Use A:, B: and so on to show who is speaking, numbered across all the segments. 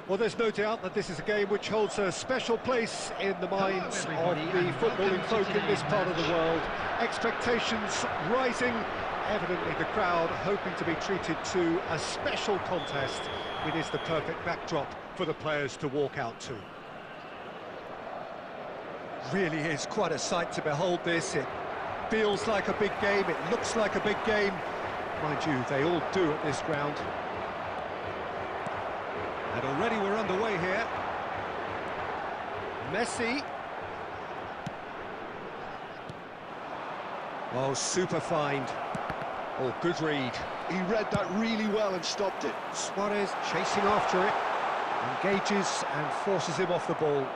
A: Well, there's no doubt that this is a game which holds a special place in the minds of the footballing folk in this part of the world. Expectations rising, evidently the crowd hoping to be treated to a special contest. It is the perfect backdrop for the players to walk out to. Really is quite a sight to behold this. It feels like a big game, it looks like a big game. Mind you, they all do at this ground. And already we're underway here. Messi. Oh, super find. Oh, good read.
B: He read that really well and stopped it.
A: Suarez chasing after it. Engages and forces him off the ball.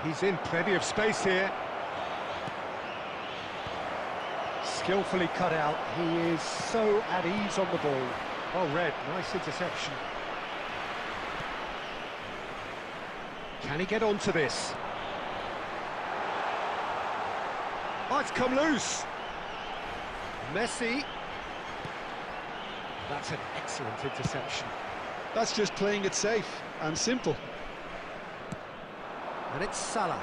A: He's in plenty of space here. Skillfully cut out. He is so at ease on the ball. Well read, nice interception. Can he get onto this? Oh, it's come loose. Messi. That's an excellent interception.
B: That's just playing it safe and simple.
A: And it's Salah.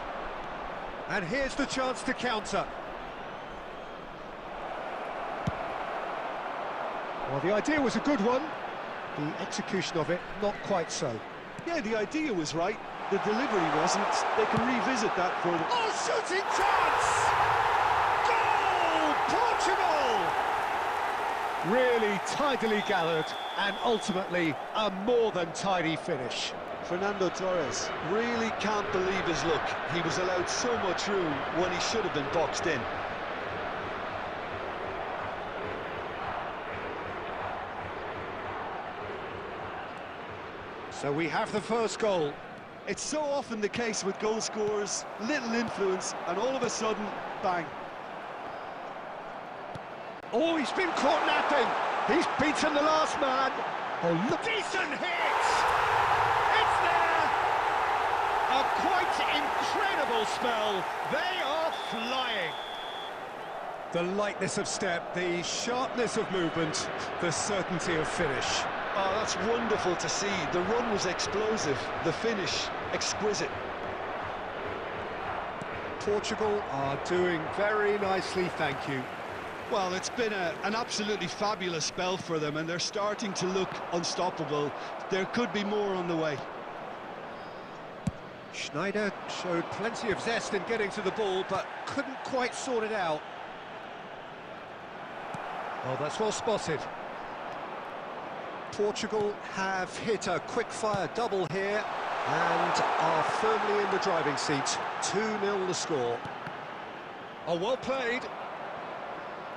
A: And here's the chance to counter. Well, the idea was a good one. The execution of it, not quite so.
B: Yeah, the idea was right. The delivery wasn't. They can revisit that for the...
A: Oh, shooting chance! Goal! Portugal! Really tidily gathered, and ultimately a more than tidy finish.
B: Fernando Torres really can't believe his luck. He was allowed so much room when he should have been boxed in.
A: So we have the first goal.
B: It's so often the case with goal scorers, little influence, and all of a sudden, bang.
A: Oh, he's been caught napping. He's beaten the last man. Oh, look. Decent hit! It's there! A quite incredible spell. They are flying. The lightness of step, the sharpness of movement, the certainty of finish.
B: Oh, that's wonderful to see. The run was explosive, the finish exquisite.
A: Portugal are doing very nicely, thank you.
B: Well, it's been an absolutely fabulous spell for them, and they're starting to look unstoppable. There could be more on the way.
A: Schneider showed plenty of zest in getting to the ball, but couldn't quite sort it out. Oh, that's well spotted. Portugal have hit a quick-fire double here and are firmly in the driving seat. 2-0 the score. Oh, well played.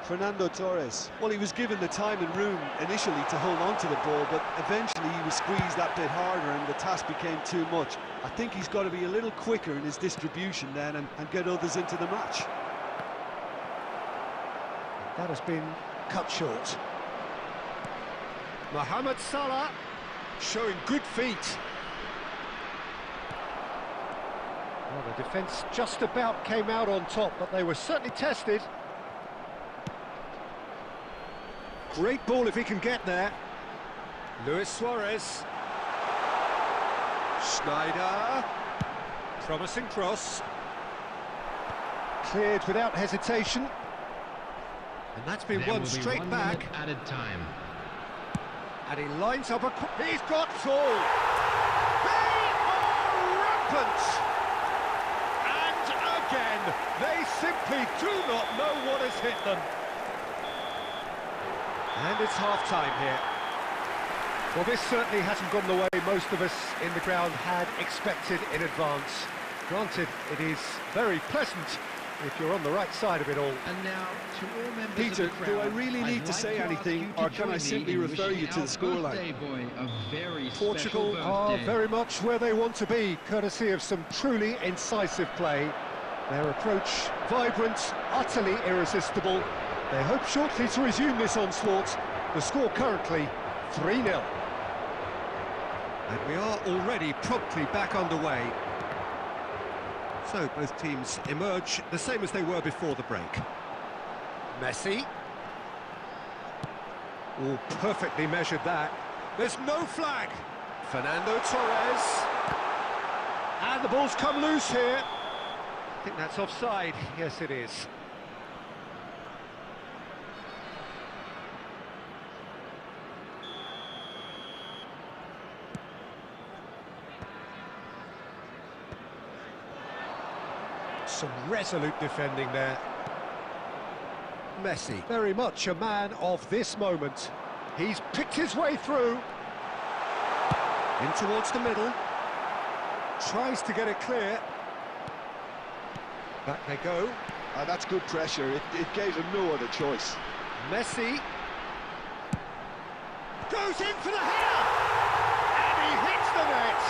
B: Fernando Torres, well, he was given the time and room initially to hold on to the ball, but eventually he was squeezed that bit harder and the task became too much. I think he's got to be a little quicker in his distribution then and get others into the match.
A: That has been cut short. Mohamed Salah showing good feet. Well, the defence just about came out on top, but they were certainly tested. Great ball if he can get there. Luis Suarez. Schneider. Promising cross. Cleared without hesitation. And that's been won straight back.
C: Added time.
A: And he lines up a... He's got all! They are rampant! And again, they simply do not know what has hit them. And it's half-time here. Well, this certainly hasn't gone the way most of us in the ground had expected in advance. Granted, it is very pleasant if you're on the right side of it all.
C: And now, to all members
B: Peter,
C: of the crowd,
B: do I really need to say anything, or can I simply refer you to the scoreline?
A: Portugal are very much where they want to be, courtesy of some truly incisive play. Their approach vibrant, utterly irresistible. They hope shortly to resume this onslaught. The score currently 3-0. And we are already promptly back underway. So both teams emerge the same as they were before the break. Messi. Oh, perfectly measured that. There's no flag. Fernando Torres. And the ball's come loose here. I think that's offside. Yes, it is. Some resolute defending there. Messi, very much a man of this moment. He's picked his way through. In towards the middle. Tries to get it clear. Back they go.
B: That's good pressure. It gave him no other choice.
A: Messi. Goes in for the header! And he hits the net!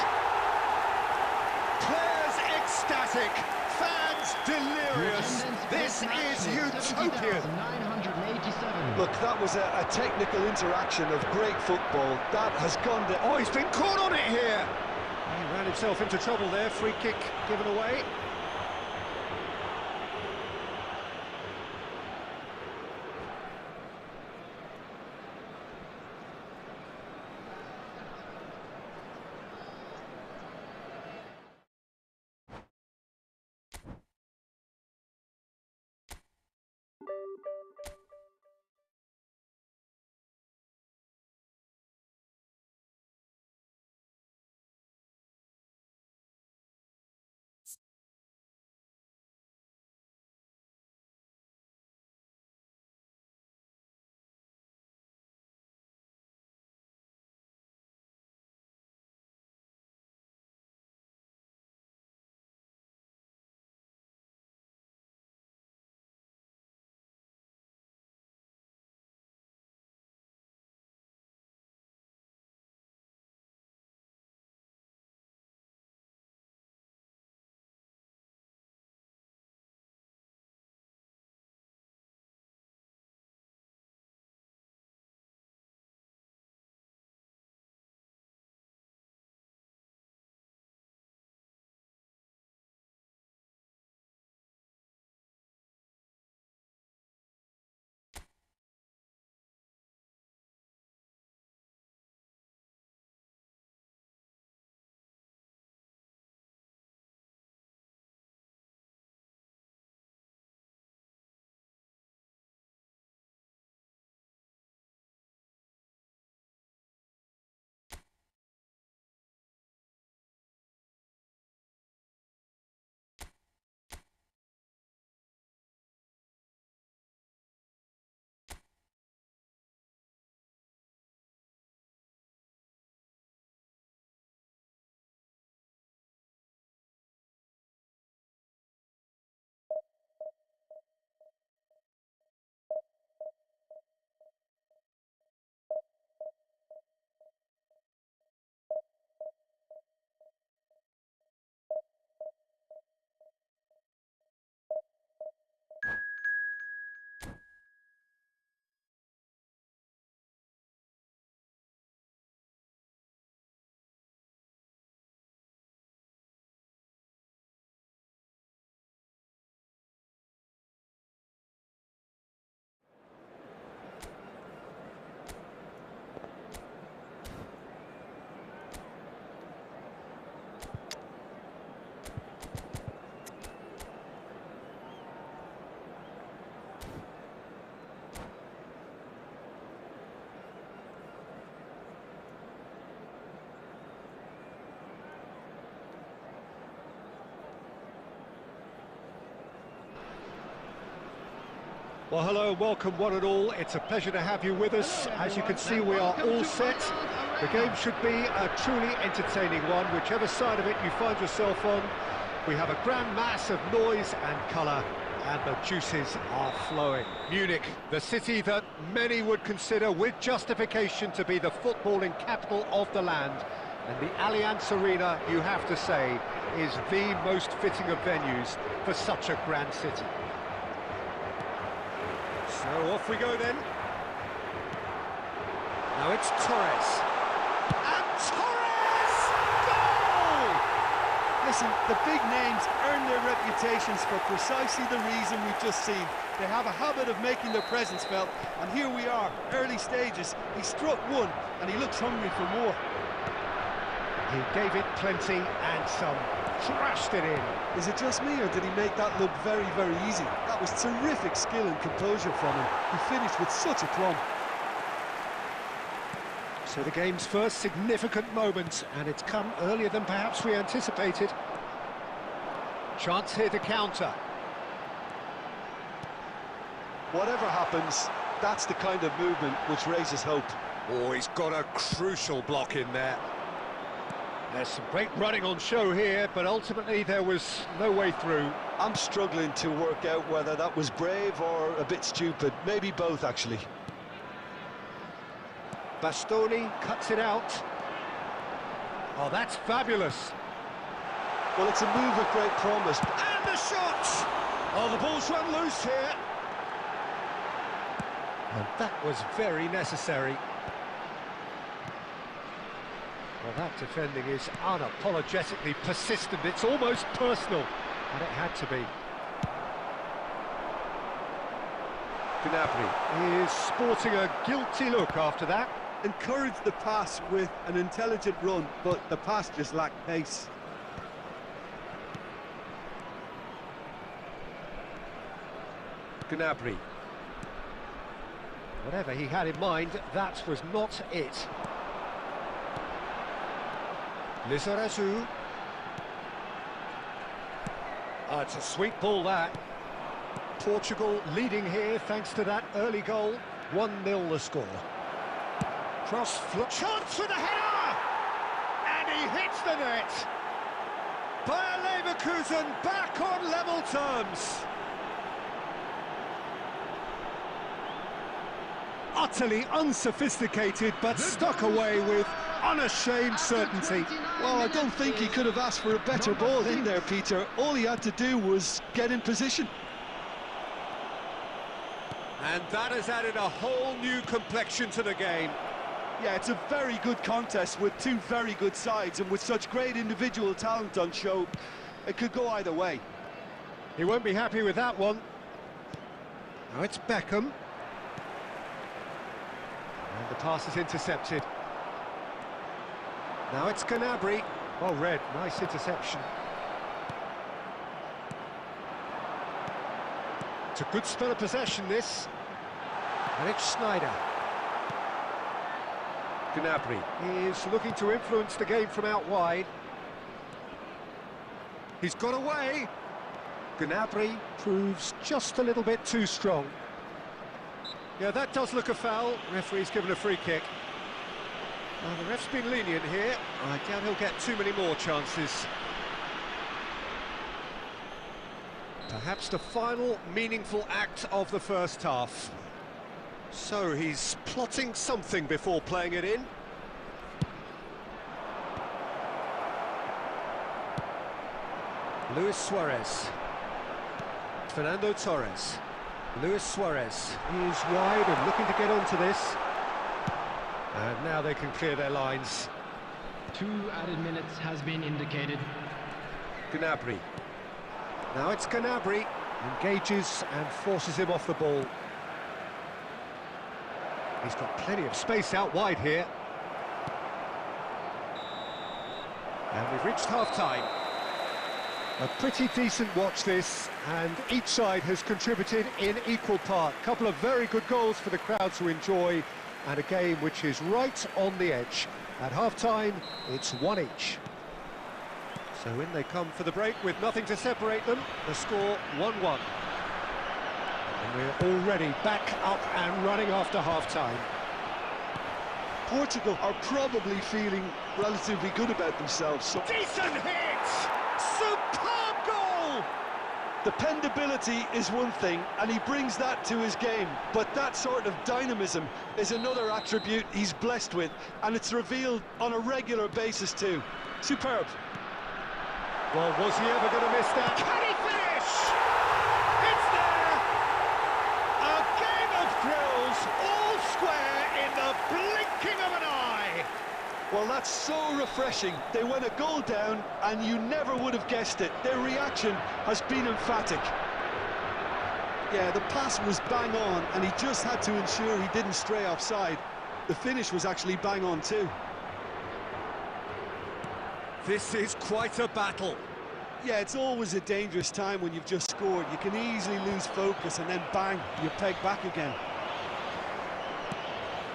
A: Players ecstatic. Fans delirious. This is utopian.
B: Look, that was a technical interaction of great football. That has gone to...
A: Oh, he's been caught on it here. He ran himself into trouble there. Free kick given away. Well, hello, welcome one and all. It's a pleasure to have you with us. As you can see, we are all set. The game should be a truly entertaining one, whichever side of it you find yourself on. We have a grand mass of noise and colour, and the juices are flowing. Munich, the city that many would consider with justification to be the footballing capital of the land. And the Allianz Arena, you have to say, is the most fitting of venues for such a grand city. So off we go then. Now it's Torres. And Torres! Goal!
B: Listen, the big names earn their reputations for precisely the reason we've just seen. They have a habit of making their presence felt, and here we are, early stages. He struck one, and he looks hungry for more.
A: He gave it plenty and some, thrashed it in.
B: Is it just me, or did he make that look very, very easy? That was terrific skill and composure from him. He finished with such aplomb.
A: So the game's first significant moment, and it's come earlier than perhaps we anticipated. Chance here to counter.
B: Whatever happens, that's the kind of movement which raises hope.
A: Oh, he's got a crucial block in there. There's some great running on show here, but ultimately there was no way through.
B: I'm struggling to work out whether that was brave or a bit stupid. Maybe both, actually.
A: Bastoni cuts it out. Oh, that's fabulous.
B: Well, it's a move of great promise.
A: And the shot! Oh, the ball's run loose here. And that was very necessary. Well, that defending is unapologetically persistent. It's almost personal, and it had to be. Gnabry is sporting a guilty look after that.
B: Encouraged the pass with an intelligent run, but the pass just lacked pace.
A: Gnabry. Whatever he had in mind, that was not it. Lizarazu. Oh, it's a sweet ball, that. Portugal leading here thanks to that early goal. 1-0 the score. Cross flip. Chance for the header! And he hits the net. Bayer Leverkusen back on level terms. Utterly unsophisticated, but stuck away with unashamed certainty.
B: Well, I don't think he could have asked for a better ball in there, Peter. All he had to do was get in position.
A: And that has added a whole new complexion to the game.
B: Yeah, it's a very good contest with two very good sides, and with such great individual talent on show, it could go either way.
A: He won't be happy with that one. Now it's Beckham. And the pass is intercepted. Now it's Gnabry. Well read, nice interception. It's a good spell of possession, this. And it's Snyder. Gnabry is looking to influence the game from out wide. He's got away. Gnabry proves just a little bit too strong. Yeah, that does look a foul. Referee's given a free kick. Well, the ref's been lenient here. I doubt he'll get too many more chances. Perhaps the final meaningful act of the first half. So he's plotting something before playing it in. Luis Suarez. Fernando Torres. Luis Suarez is wide and looking to get onto this. And now they can clear their lines.
C: 2 added minutes has been indicated.
A: Gnabry. Now it's Gnabry. Engages and forces him off the ball. He's got plenty of space out wide here. And we've reached half-time. A pretty decent watch this, and each side has contributed in equal part. A couple of very good goals for the crowd to enjoy, and a game which is right on the edge. At half-time, it's 1 each. So in they come for the break with nothing to separate them. The score 1-1. And we're already back up and running after half-time.
B: Portugal are probably feeling relatively good about themselves. So
A: Decent hit! Superb goal!
B: dependability is one thing, and he brings that to his game. But that sort of dynamism is another attribute he's blessed with, and it's revealed on a regular basis too. Superb.
A: Well, was he ever going to miss that? Can he finish? It's there! A game of thrills, all square in the blinking of an eye.
B: Well, that's so refreshing. They went a goal down, and you never would have guessed it. Their reaction has been emphatic. Yeah, the pass was bang on, and he just had to ensure he didn't stray offside. The finish was actually bang on too.
A: This is quite a battle.
B: Yeah, it's always a dangerous time when you've just scored. You can easily lose focus, and then bang, you're pegged back again.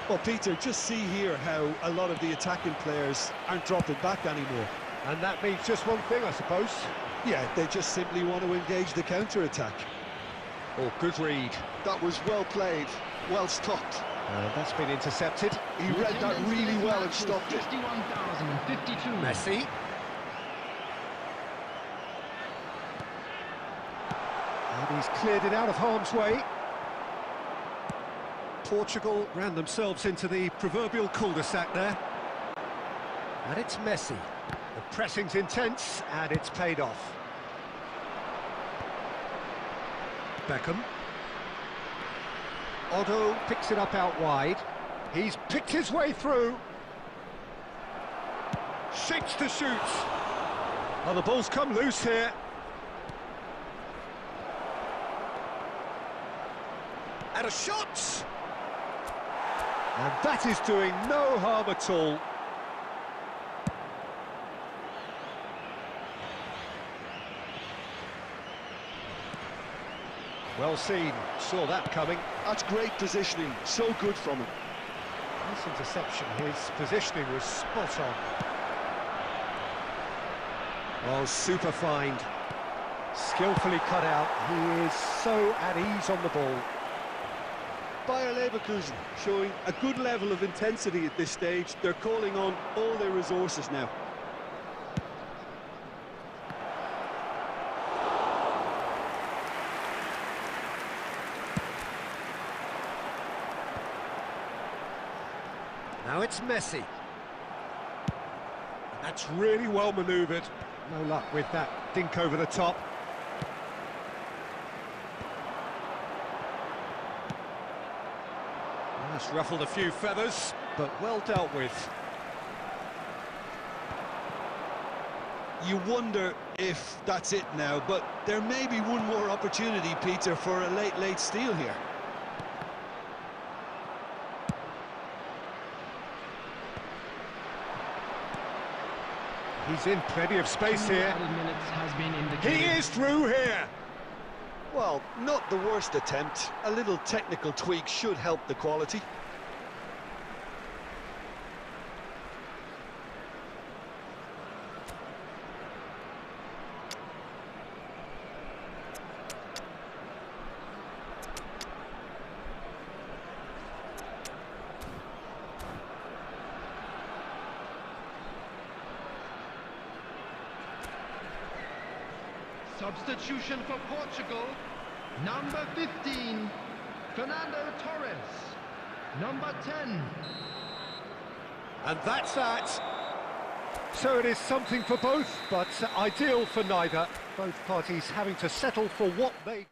B: Well, Peter, just see here how a lot of the attacking players aren't dropping back anymore.
A: And that means just one thing, I suppose.
B: Yeah, they just simply want to engage the counter-attack.
A: Oh, good read.
B: That was well played, well stopped.
A: That's been intercepted.
B: He read that really well and stopped it.
C: 51,052.
A: Messi. And he's cleared it out of harm's way. Portugal ran themselves into the proverbial cul-de-sac there. And it's Messi. The pressing's intense, and it's paid off. Beckham. Otto picks it up out wide. He's picked his way through. Shakes to shoot. Oh, the ball's come loose here. And a shot! And that is doing no harm at all. Well seen, saw that coming.
B: That's great positioning, so good from him.
A: This interception, his positioning was spot on. Oh, super find. Skillfully cut out, he is so at ease on the ball.
B: Bayer Leverkusen showing a good level of intensity at this stage. They're calling on all their resources now.
A: Now it's Messi. And that's really well manoeuvred. No luck with that dink over the top. That's ruffled a few feathers, but well dealt with.
B: You wonder if that's it now, but there may be one more opportunity, Peter, for a late steal here.
A: He's in plenty of space here. He is through here.
B: Well, not the worst attempt. A little technical tweak should help the quality.
C: Substitution for Portugal. Number 15, Fernando Torres. Number 10.
A: And that's that. So it is something for both, but ideal for neither. Both parties having to settle for what they...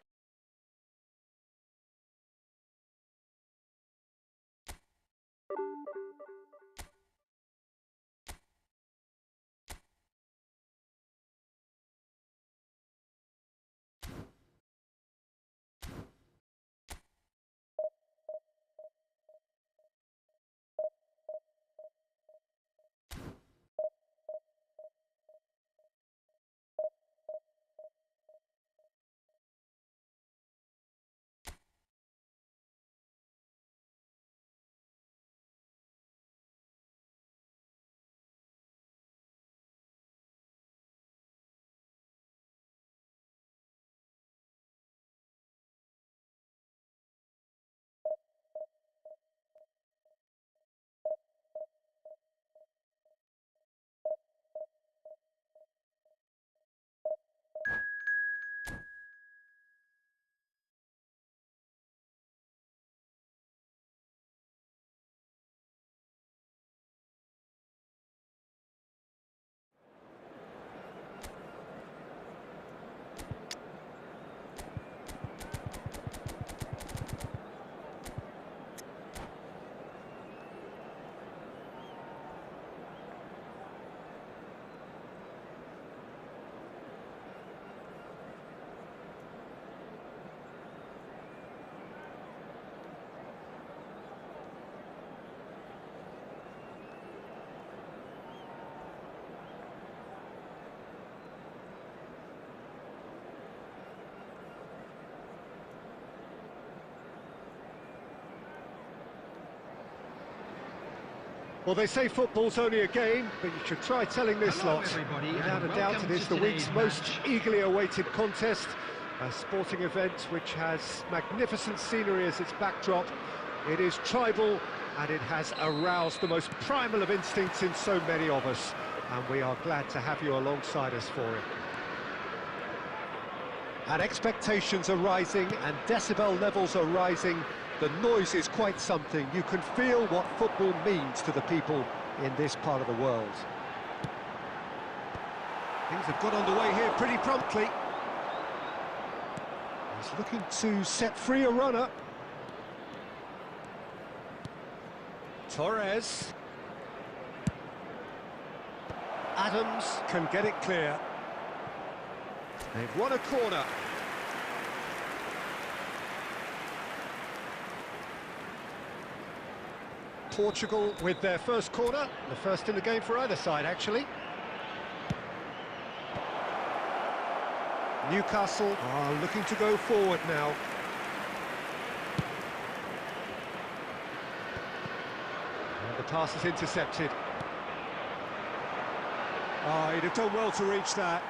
A: Well, they say football's only a game, but you should try telling this
C: Hello,
A: lot.
C: everybody,
A: Without
C: and
A: a doubt,
C: welcome
A: it is
C: to
A: the week's
C: today's
A: most
C: match.
A: eagerly awaited contest. A sporting event which has magnificent scenery as its backdrop. It is tribal, and it has aroused the most primal of instincts in so many of us. And we are glad to have you alongside us for it. And expectations are rising, and decibel levels are rising. The noise is quite something. You can feel what football means to the people in this part of the world. Things have got underway here pretty promptly. He's looking to set free a runner. Torres. Adams can get it clear. They've won a corner. Portugal with their first corner, the first in the game for either side, actually. Newcastle are looking to go forward now. And the pass is intercepted. Oh, he'd have done well to reach that.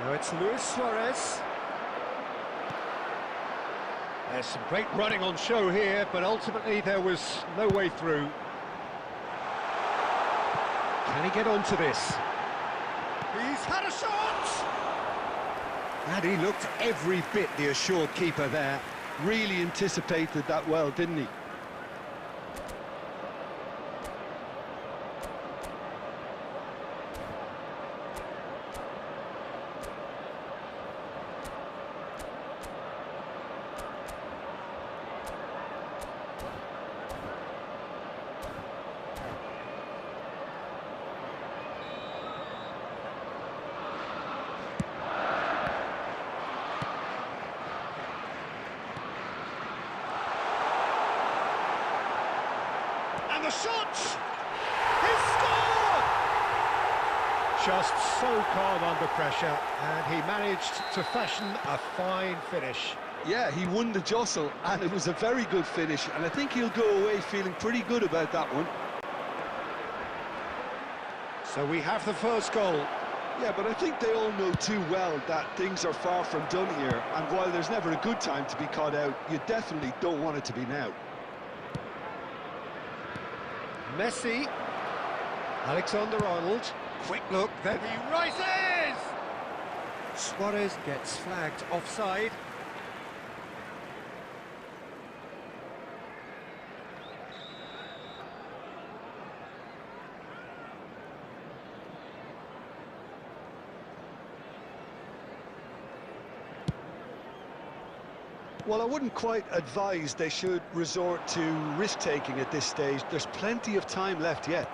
A: Now it's Luis Suarez. There's some great running on show here, but ultimately there was no way through. Can he get onto this? He's had a shot!
B: And he looked every bit the assured keeper there. Really anticipated that well, didn't he?
A: And the shot! He scored! Just so calm under pressure, and he managed to fashion a fine finish.
B: Yeah, he won the jostle, and it was a very good finish, and I think he'll go away feeling pretty good about that one.
A: So we have the first goal.
B: Yeah, but I think they all know too well that things are far from done here, and while there's never a good time to be caught out, you definitely don't want it to be now.
A: Messi. Alexander-Arnold. Quick look, then he rises! Suarez gets flagged offside.
B: Well, I wouldn't quite advise they should resort to risk-taking at this stage. There's plenty of time left yet.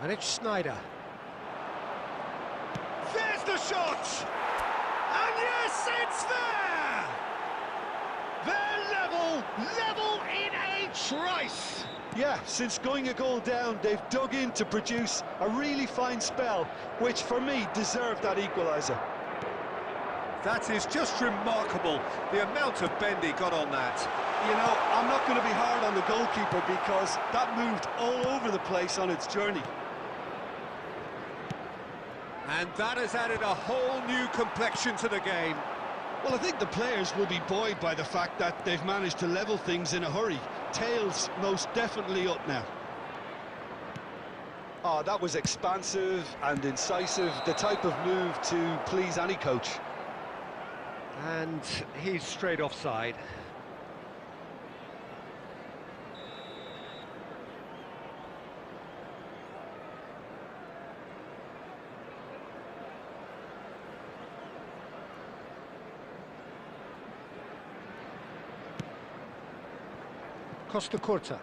A: And it's Schneider. There's the shot! And yes, it's there! They're level in a trice!
B: Yeah, since going a goal down, they've dug in to produce a really fine spell, which for me deserved that equaliser.
A: That is just remarkable, the amount of bend he got on that.
B: You know, I'm not going to be hard on the goalkeeper because that moved all over the place on its journey.
A: And that has added a whole new complexion to the game.
B: Well, I think the players will be buoyed by the fact that they've managed to level things in a hurry. Tails most definitely up now. Oh, that was expansive and incisive, the type of move to please any coach.
A: And he's straight offside. Costa Curta.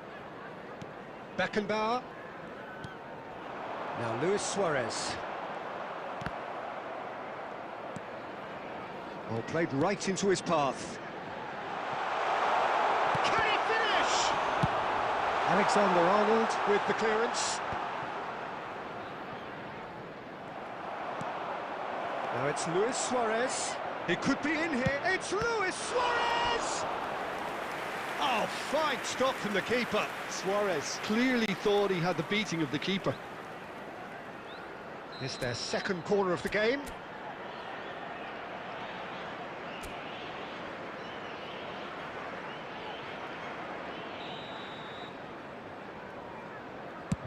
A: Beckenbauer. Now Luis Suarez. Oh, played right into his path. Can he finish? Alexander-Arnold with the clearance. Now it's Luis Suarez. It could be in here. It's Luis Suarez! Oh, fine stop from the keeper.
B: Suarez clearly thought he had the beating of the keeper.
A: It's their second corner of the game.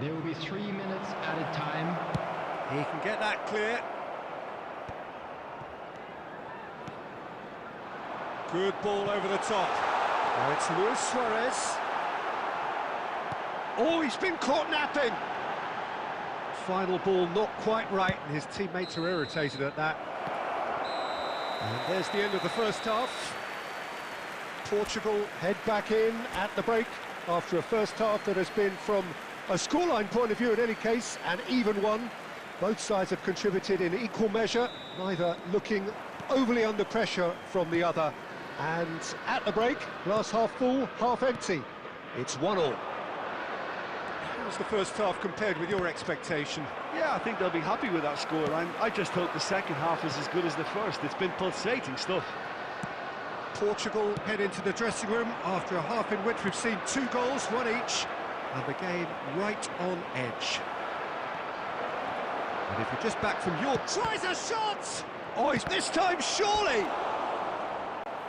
C: There will be 3 minutes added time.
A: He can get that clear. Good ball over the top. Now it's Luis Suarez. Oh, he's been caught napping. Final ball not quite right, and his teammates are irritated at that. And there's the end of the first half. Portugal head back in at the break after a first half that has been, from a scoreline point of view in any case, an even one. Both sides have contributed in equal measure, neither looking overly under pressure from the other. And at the break, glass half full, half empty. It's 1-1. How's the first half compared with your expectation?
B: Yeah, I think they'll be happy with that scoreline. I just hope the second half is as good as the first. It's been pulsating stuff.
A: Portugal head into the dressing room after a half in which we've seen 2 goals, 1 each, and the game right on edge. And if you're just back from your... Tries a shot! Oh, it's this time, surely!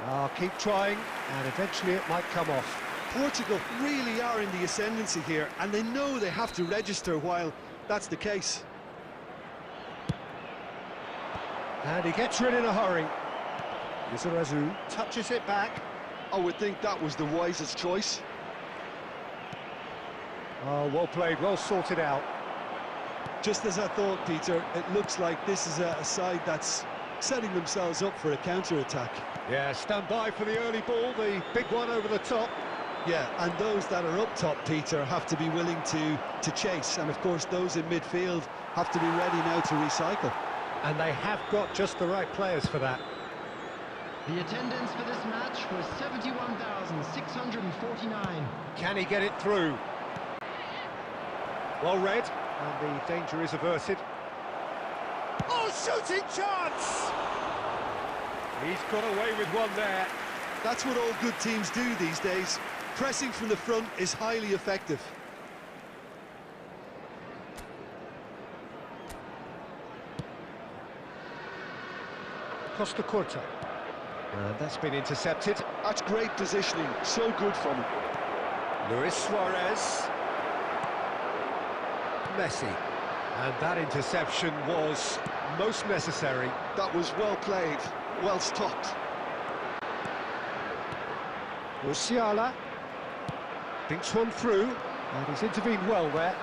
A: Ah, keep trying, and eventually it might come off.
B: Portugal really are in the ascendancy here, and they know they have to register while that's the case.
A: And he gets rid in a hurry. Lizarazu touches it back.
B: I would think that was the wisest choice.
A: Oh, well played, well sorted out.
B: Just as I thought, Peter, it looks like this is a side that's setting themselves up for a counter-attack.
A: Yeah, stand by for the early ball, the big one over the top.
B: Yeah, and those that are up top, Peter, have to be willing to chase, and of course those in midfield have to be ready now to recycle.
A: And they have got just the right players for that.
C: The attendance for this match was 71,649.
A: Can he get it through? Well read, and the danger is averted. Oh, shooting chance! He's got away with one there.
B: That's what all good teams do these days. Pressing from the front is highly effective.
A: Costa Curta. And that's been intercepted.
B: That's great positioning, so good from him.
A: Luis Suarez. Messi. And that interception was most necessary.
B: That was well played, well stopped.
A: Musiala thinks one through, and he's intervened well there.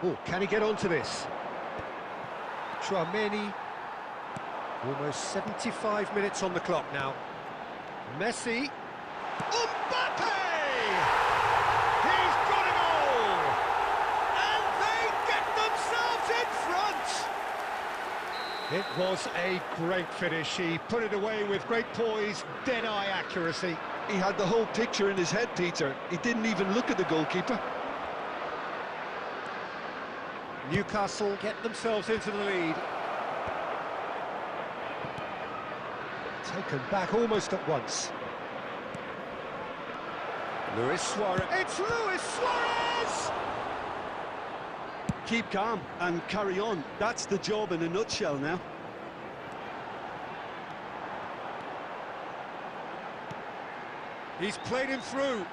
A: Oh, can he get onto this? Tchouaméni. Almost 75 minutes on the clock now. Messi. Mbappe! He's got a goal! And they get themselves in front! It was a great finish. He put it away with great poise, dead-eye accuracy.
B: He had the whole picture in his head, Peter. He didn't even look at the goalkeeper.
A: Newcastle get themselves into the lead. Taken back almost at once. Luis Suarez. It's Luis Suarez!
B: Keep calm and carry on. That's the job in a nutshell now.
A: He's played him through.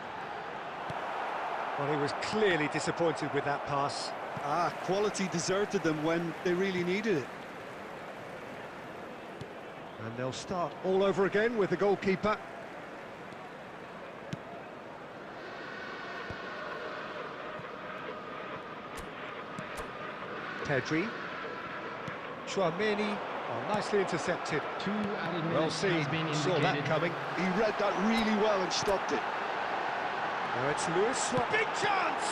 A: Well, he was clearly disappointed with that pass.
B: Quality deserted them when they really needed it.
A: And they'll start all over again with the goalkeeper. Pedri. Tchouaméni. Oh, nicely intercepted.
C: 2 added
A: Well
C: minutes
A: seen,
C: has been
A: saw that
C: indicated.
A: coming.
B: He read that really well and stopped it.
A: Now it's Luis Suarez. Big chance!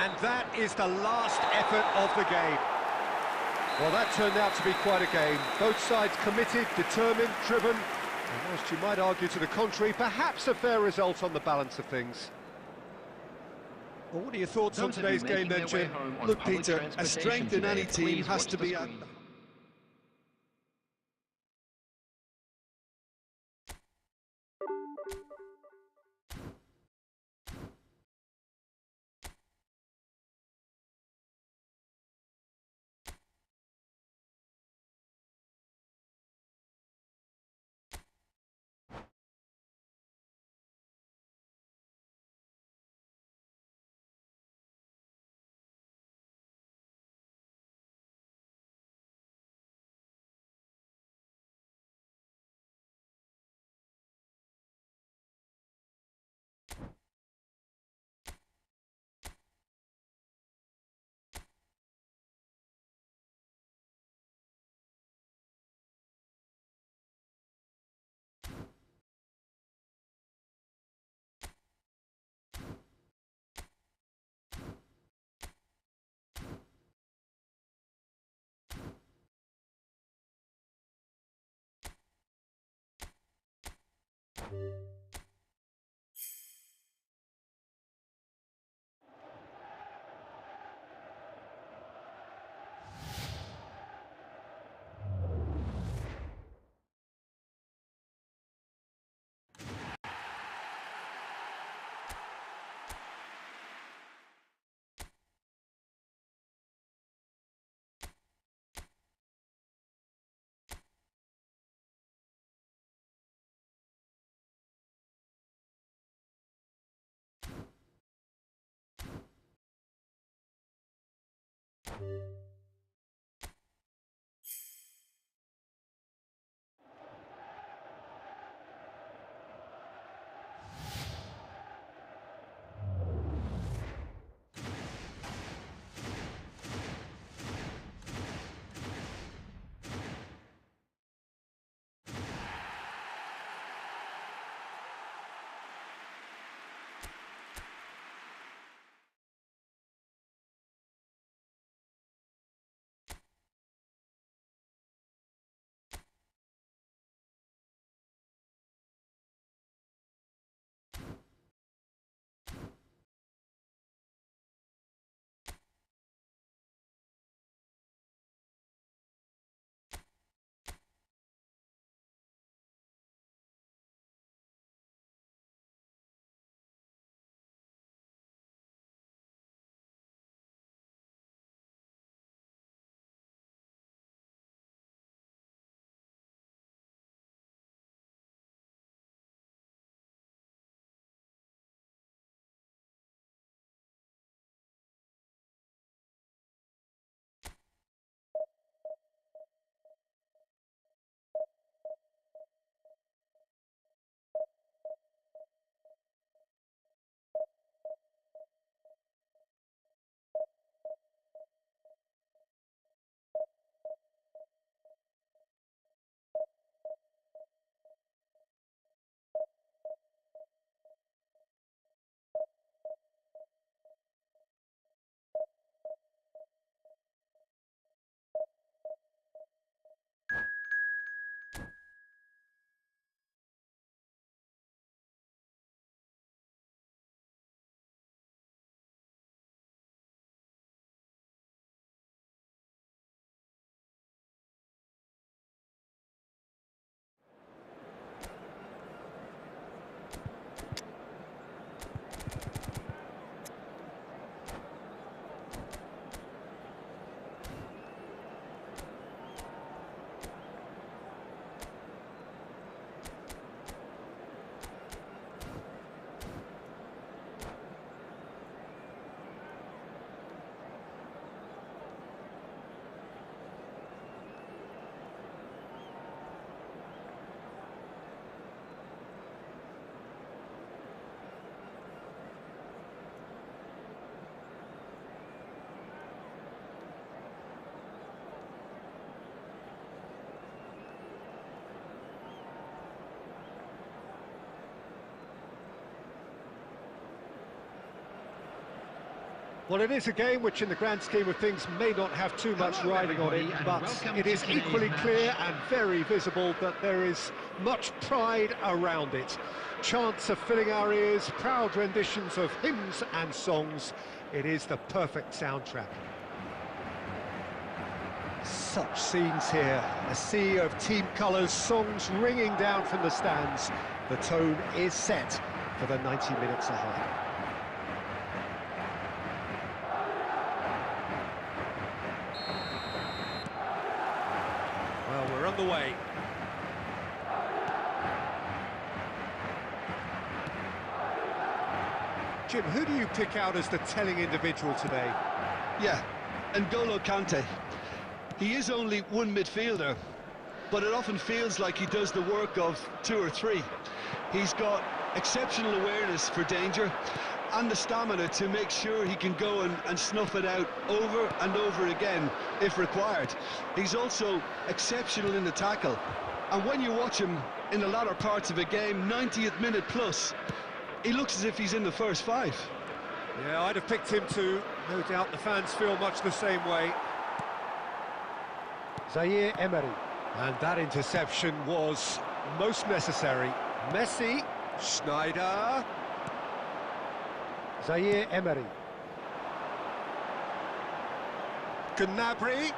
A: And that is the last effort of the game. Well, that turned out to be quite a game. Both sides committed, determined, driven. And whilst you might argue to the contrary, perhaps a fair result on the balance of things. Well, what are your thoughts on
C: Those of you
A: today's game
C: making
A: then,
C: their way
A: Jim?
C: home on
B: Look,
C: public
B: Peter, a
C: transportation
B: strength in
C: today,
B: any team
C: please
B: has
C: watch
B: to
C: the
B: be at
C: screen.
A: Well, it is a game which in the grand scheme of things may not have too much riding on it, but it is equally clear and very visible that there is much pride around it. Chants are filling our ears, proud renditions of hymns and songs. It is the perfect soundtrack. Such scenes here, a sea of team colours, songs ringing down from the stands. The tone is set for the 90 minutes ahead. Well, we're on the way. Jim, who do you pick out as the telling individual today?
B: Yeah, N'Golo Kante. He is only one midfielder, but it often feels like he does the work of two or three. He's got exceptional awareness for danger and the stamina to make sure he can go and snuff it out over and over again if required. He's also exceptional in the tackle, and when you watch him in the latter parts of a game, 90th minute plus, he looks as if he's in the first five.
A: Yeah, I'd have picked him too. No doubt the fans feel much the same way. Zaire Emery. And that interception was most necessary. Messi, Schneider. Zaire Emery. Gnabry.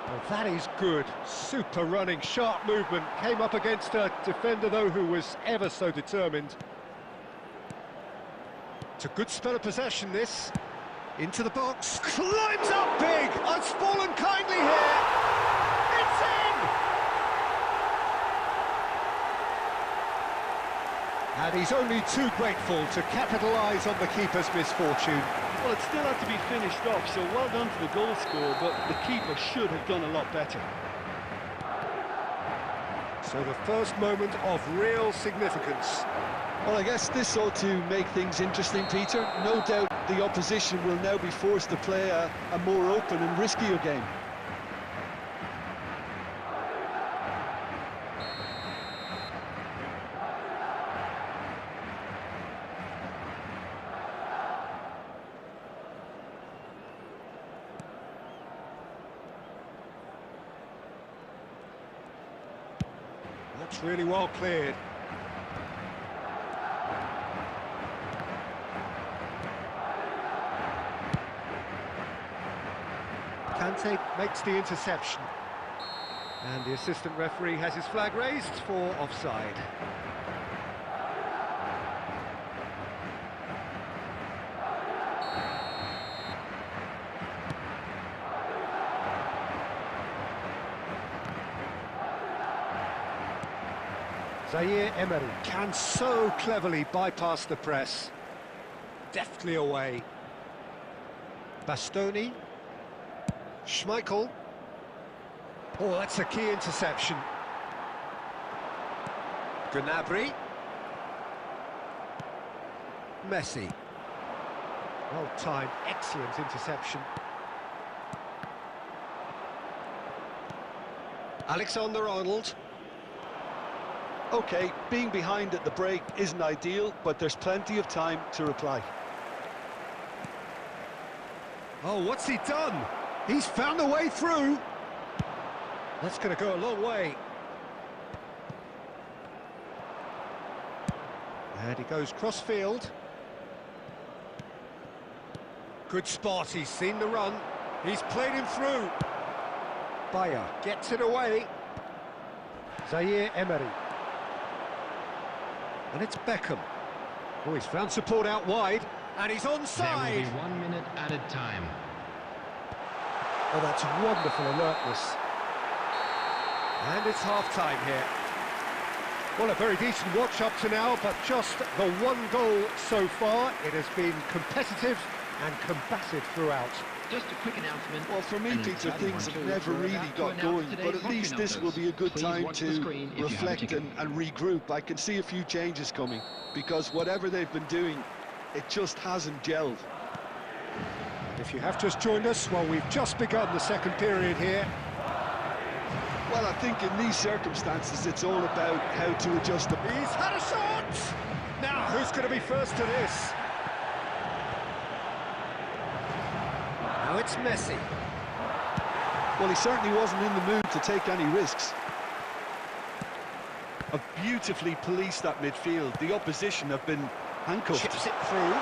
A: Well, that is good. Super running, sharp movement. Came up against a defender, though, who was ever so determined. It's a good spell of possession, this. Into the box. Climbs up big! It's fallen kindly here. It's in! And he's only too grateful to capitalise on the keeper's misfortune.
B: Well, it still had to be finished off, so well done to the goal scorer, but the keeper should have done a lot better.
A: So the first moment of real significance.
B: Well, I guess this ought to make things interesting, Peter. No doubt the opposition will now be forced to play a more open and riskier game.
A: That's really well cleared. Kante makes the interception. And the assistant referee has his flag raised for offside. Zaire Emery can so cleverly bypass the press. Deftly away. Bastoni. Schmeichel. Oh, that's a key interception. Gnabry. Messi. Well timed, excellent interception. Alexander-Arnold.
B: OK, being behind at the break isn't ideal, but there's plenty of time to reply.
A: Oh, what's he done? He's found a way through. That's going to go a long way. And he goes cross-field. Good spot, he's seen the run. He's played him through. Bayer gets it away. Zaire Emery. And it's Beckham. Oh, he's found support out wide. And he's onside.
C: There will be 1 minute added time.
A: Oh, that's wonderful alertness. And it's half-time here. Well, a very decent watch up to now, but just the one goal so far. It has been competitive and combative throughout.
C: Just a quick announcement.
B: Well, for me, Peter, things have never really got going, but at least this will be a good time to reflect and regroup. I can see a few changes coming, because whatever they've been doing, it just hasn't gelled.
A: If you have just joined us, well, we've just begun the second period here.
B: Well, I think in these circumstances, it's all about how to adjust the...
A: He's had a shot! Now, who's going to be first to this? Now it's Messi.
B: Well, he certainly wasn't in the mood to take any risks. Have beautifully policed that midfield. The opposition have been handcuffed.
A: Chips it through.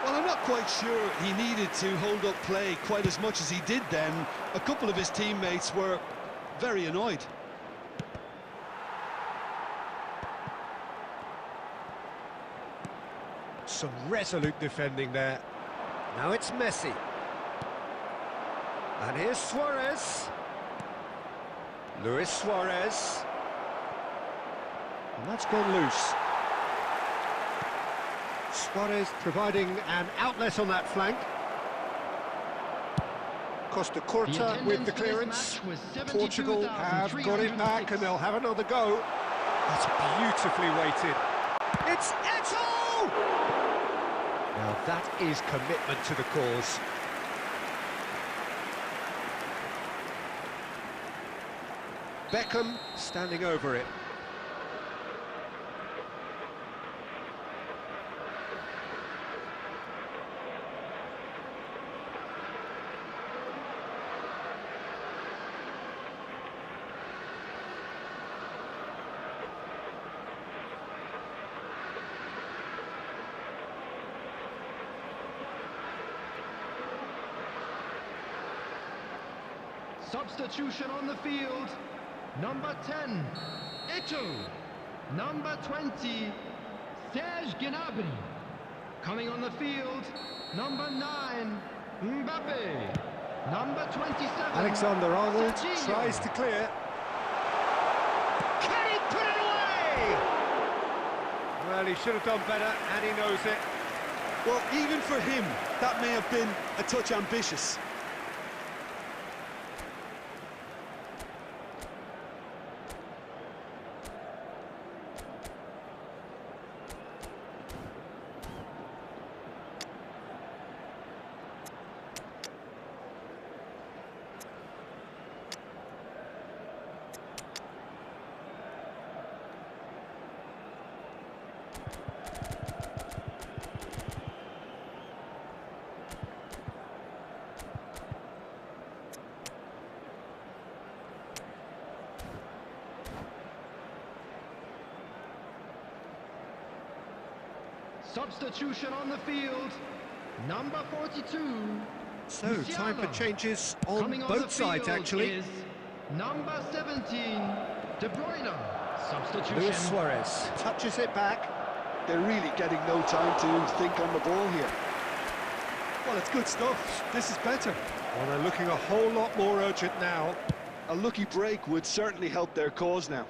B: Well, I'm not quite sure he needed to hold up play quite as much as he did then. A couple of his teammates were very annoyed.
A: Some resolute defending there. Now it's Messi. And here's Suarez. Luis Suarez. And that's gone loose. Suarez providing an outlet on that flank. Costa Curta with the clearance. Portugal have got it back and they'll have another go. That's beautifully weighted. It's Eto'o! Now that is commitment to the cause. Beckham standing over it.
C: Substitution on the field. Number 10, Eto'o. Number 20, Serge Gnabry. Coming on the field, number 9, Mbappe. Number 27,
A: Alexander-Arnold
C: Serginho.
A: tries to clear. Can he put it away? Well, he should have done better, and he knows it.
B: Well, even for him, that may have been a touch ambitious.
C: Substitution on the field, number 42.
A: So, time for
C: Musiala.
A: changes on
C: Coming on
A: both
C: the
A: sides,
C: field
A: actually.
C: is number 17, De Bruyne. Substitution.
A: Luis Suarez touches it back.
B: They're really getting no time to think on the ball here. Well, it's good stuff. This is better.
A: Well, they're looking a whole lot more urgent now.
B: A lucky break would certainly help their cause now.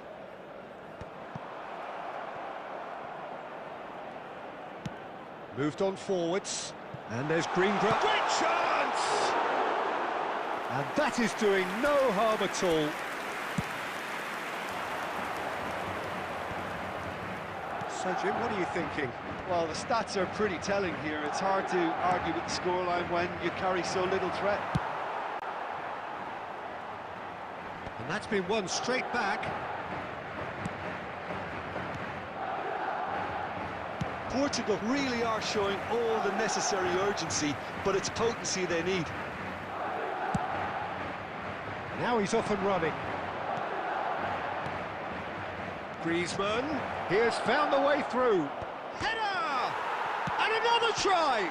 A: Moved on forwards, and there's Greenbrook. Great chance! And that is doing no harm at all. So, Jim, what are you thinking?
B: Well, the stats are pretty telling here. It's hard to argue with the scoreline when you carry so little threat.
A: And that's been won straight back.
B: Portugal really are showing all the necessary urgency, but it's potency they need.
A: Now he's off and running. Griezmann, he has found the way through. Header! And another try!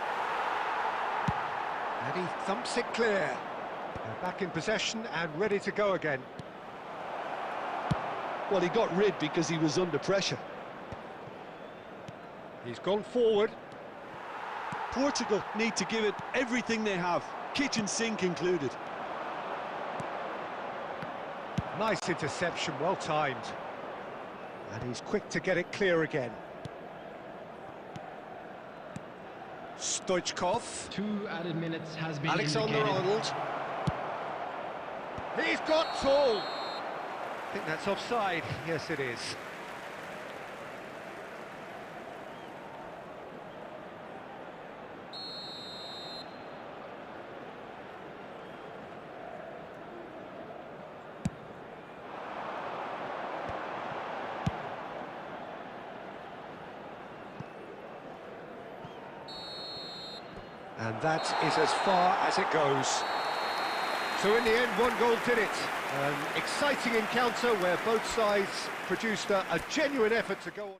A: And he thumps it clear. They're back in possession and ready to go again.
B: Well, he got rid because he was under pressure.
A: He's gone forward.
B: Portugal need to give it everything they have, kitchen sink included.
A: Nice interception, well timed. And he's quick to get it clear again. Stoichkov.
C: 2 added minutes has been indicated.
A: Alexander-Arnold. He's got tall. I think that's offside. Yes, it is. And that is as far as it goes. So in the end, one goal did it. An exciting encounter where both sides produced a genuine effort to go on.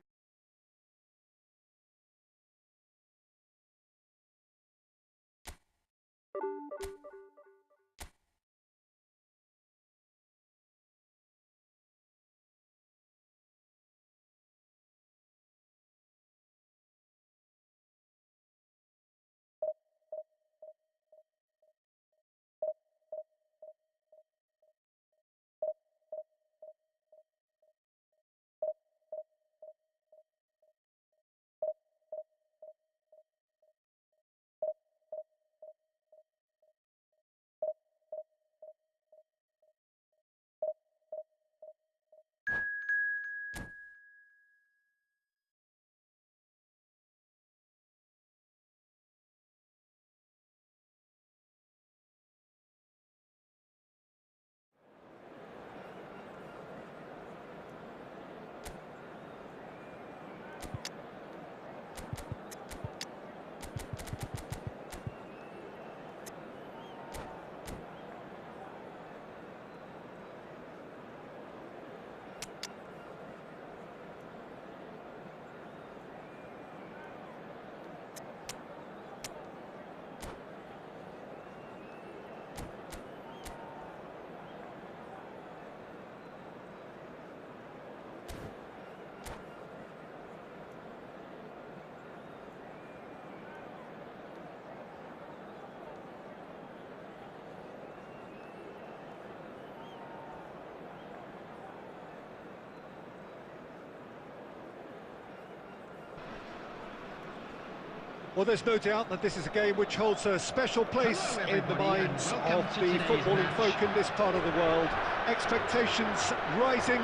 A: Well, there's no doubt that this is a game which holds a special place in the minds of the footballing folk in this part of the world. Expectations rising,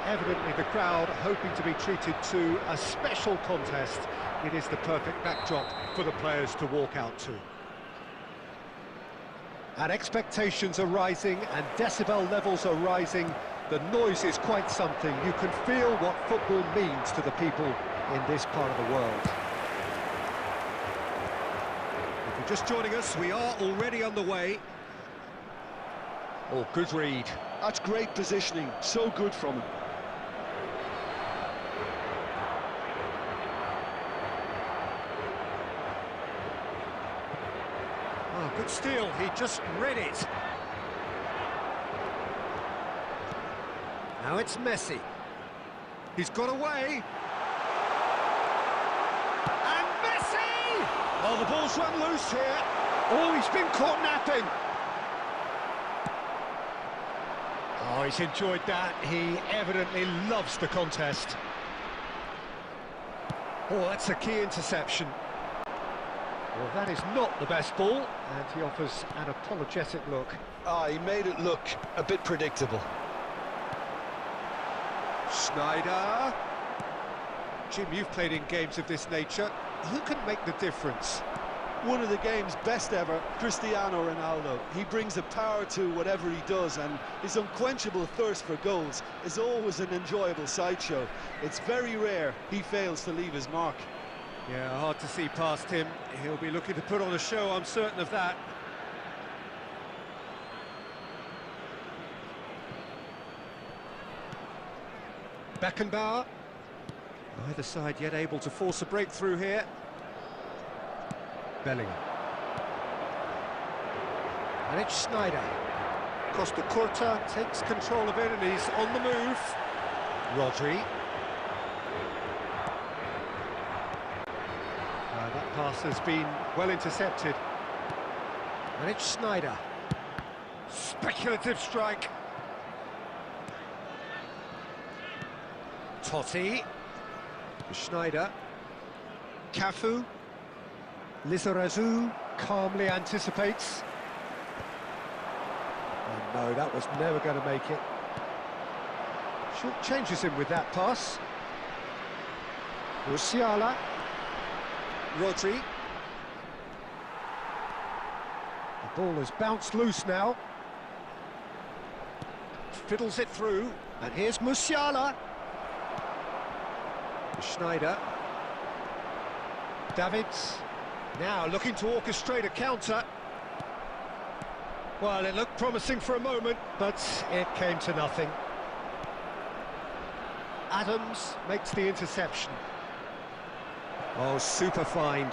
A: evidently the crowd hoping to be treated to a special contest. It is the perfect backdrop for the players to walk out to. And expectations are rising and decibel levels are rising. The noise is quite something. You can feel what football means to the people in this part of the world. Just joining us, we are already on the way. Oh, good read.
B: That's great positioning, so good from him.
A: Oh, good steal, he just read it. Now it's Messi. He's got away. Oh, the ball's run loose here. Oh, he's been caught napping. Oh, he's enjoyed that. He evidently loves the contest. Oh, that's a key interception. Well, that is not the best ball, and he offers an apologetic look.
B: He made it look a bit predictable.
A: Schneider. Jim, you've played in games of this nature. Who can make the difference?
B: One of the game's best ever, Cristiano Ronaldo. He brings a power to whatever he does, and his unquenchable thirst for goals is always an enjoyable sideshow. It's very rare he fails to leave his mark.
A: Yeah, hard to see past him. He'll be looking to put on a show, I'm certain of that. Beckenbauer. Either side yet able to force a breakthrough here. Bellingham. And it's Schneider. Costa Curta takes control of it and he's on the move. Rodri. That pass has been well intercepted. And it's Schneider. Speculative strike. Totti. Schneider. Cafu. Lizarazu calmly anticipates. Oh no, that was never going to make it. Short changes him with that pass. Musiala. Rodri. The ball has bounced loose now. Fiddles it through, and here's Musiala. Schneider. Davids. Now looking to orchestrate a counter. Well, it looked promising for a moment, but it came to nothing. Adams makes the interception. Oh, super find.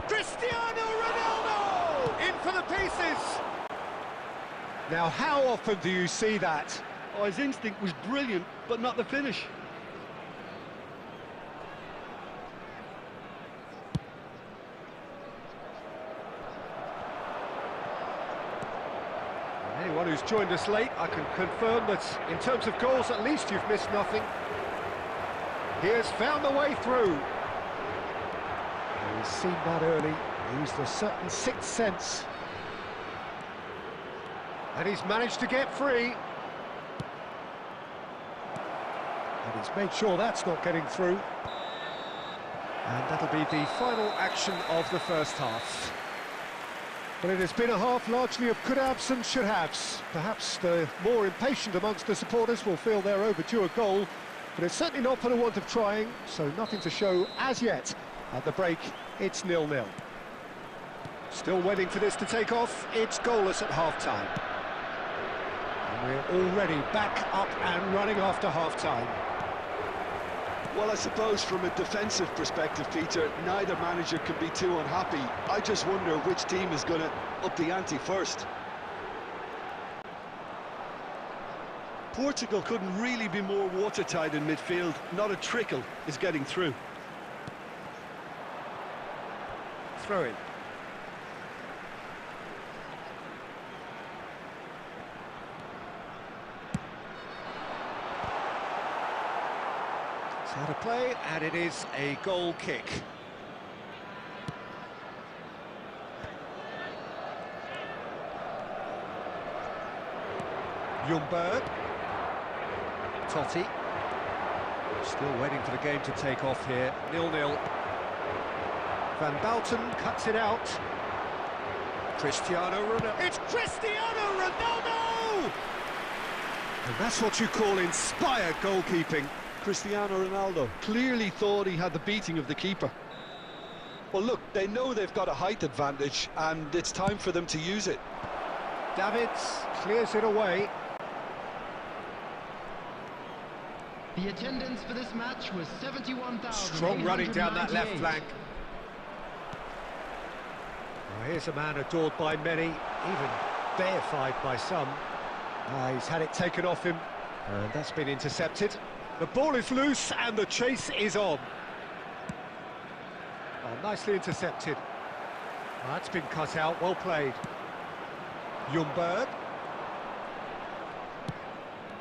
A: Cristiano Ronaldo! In for the pieces! Now, how often do you see that?
B: Oh, his instinct was brilliant, but not the finish.
A: Anyone who's joined us late, I can confirm that in terms of goals, at least you've missed nothing. He has found the way through. He's seen that early, used a certain sixth sense. And he's managed to get free. And he's made sure that's not getting through. And that'll be the final action of the first half. Well, it has been a half largely of could-haves and should-haves. Perhaps the more impatient amongst the supporters will feel they're overdue a goal, but it's certainly not for the want of trying, so nothing to show as yet. At the break, it's 0-0. Still waiting for this to take off, it's goalless at half-time. And we're already back up and running after half-time.
B: Well, I suppose from a defensive perspective, Peter, neither manager can be too unhappy. I just wonder which team is going to up the ante first. Portugal couldn't really be more watertight in midfield. Not a trickle is getting through.
A: Throw in. It's out of play, and it is a goal kick. Ljungberg. Totti. Still waiting for the game to take off here. 0-0. Van Bouten cuts it out. Cristiano Ronaldo. It's Cristiano Ronaldo! And that's what you call inspired goalkeeping.
B: Cristiano Ronaldo clearly thought he had the beating of the keeper. Well, look, they know they've got a height advantage, and it's time for them to use it.
A: Davids clears it away.
C: The attendance for this match was 71,000.
A: Strong running down that left flank. Well, here's a man adored by many, even deified by some. He's had it taken off him, and that's been intercepted. The ball is loose, and the chase is on. Oh, nicely intercepted. Oh, that's been cut out, well played. Ljungberg.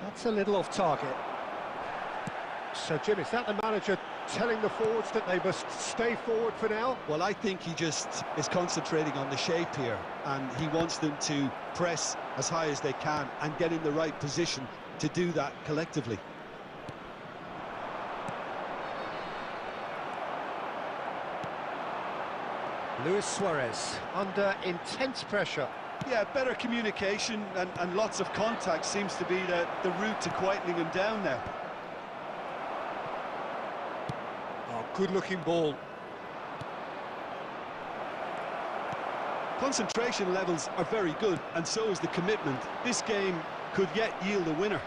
A: That's a little off target. So, Jim, is that the manager telling the forwards that they must stay forward for now?
B: Well, I think he just is concentrating on the shape here, and he wants them to press as high as they can and get in the right position to do that collectively.
A: Luis Suarez under intense pressure.
B: Yeah, better communication and lots of contact seems to be the route to quietening him down now.
A: Oh, good-looking ball.
B: Concentration levels are very good, and so is the commitment. This game could yet yield a winner.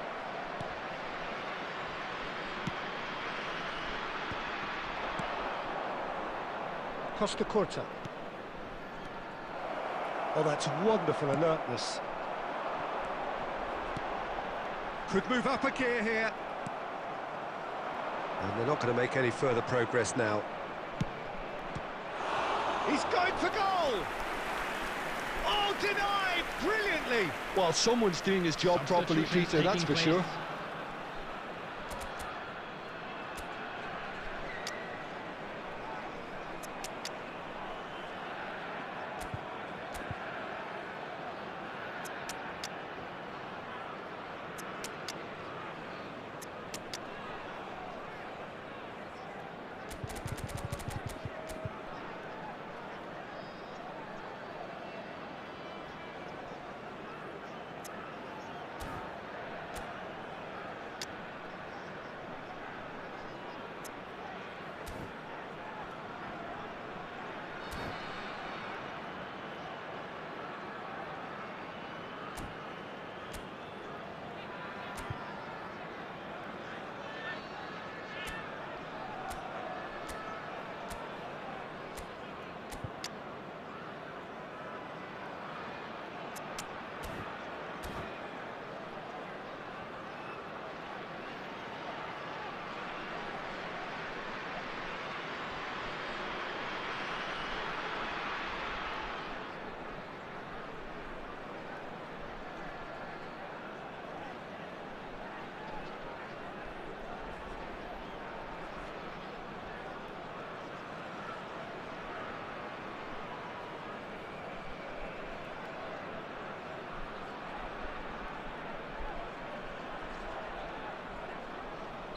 A: Costa Curta. Oh, that's wonderful alertness. Could move up a gear here. And they're not going to make any further progress now. He's going for goal! Oh, denied brilliantly!
B: Well, someone's doing his job properly, Peter, that's for sure.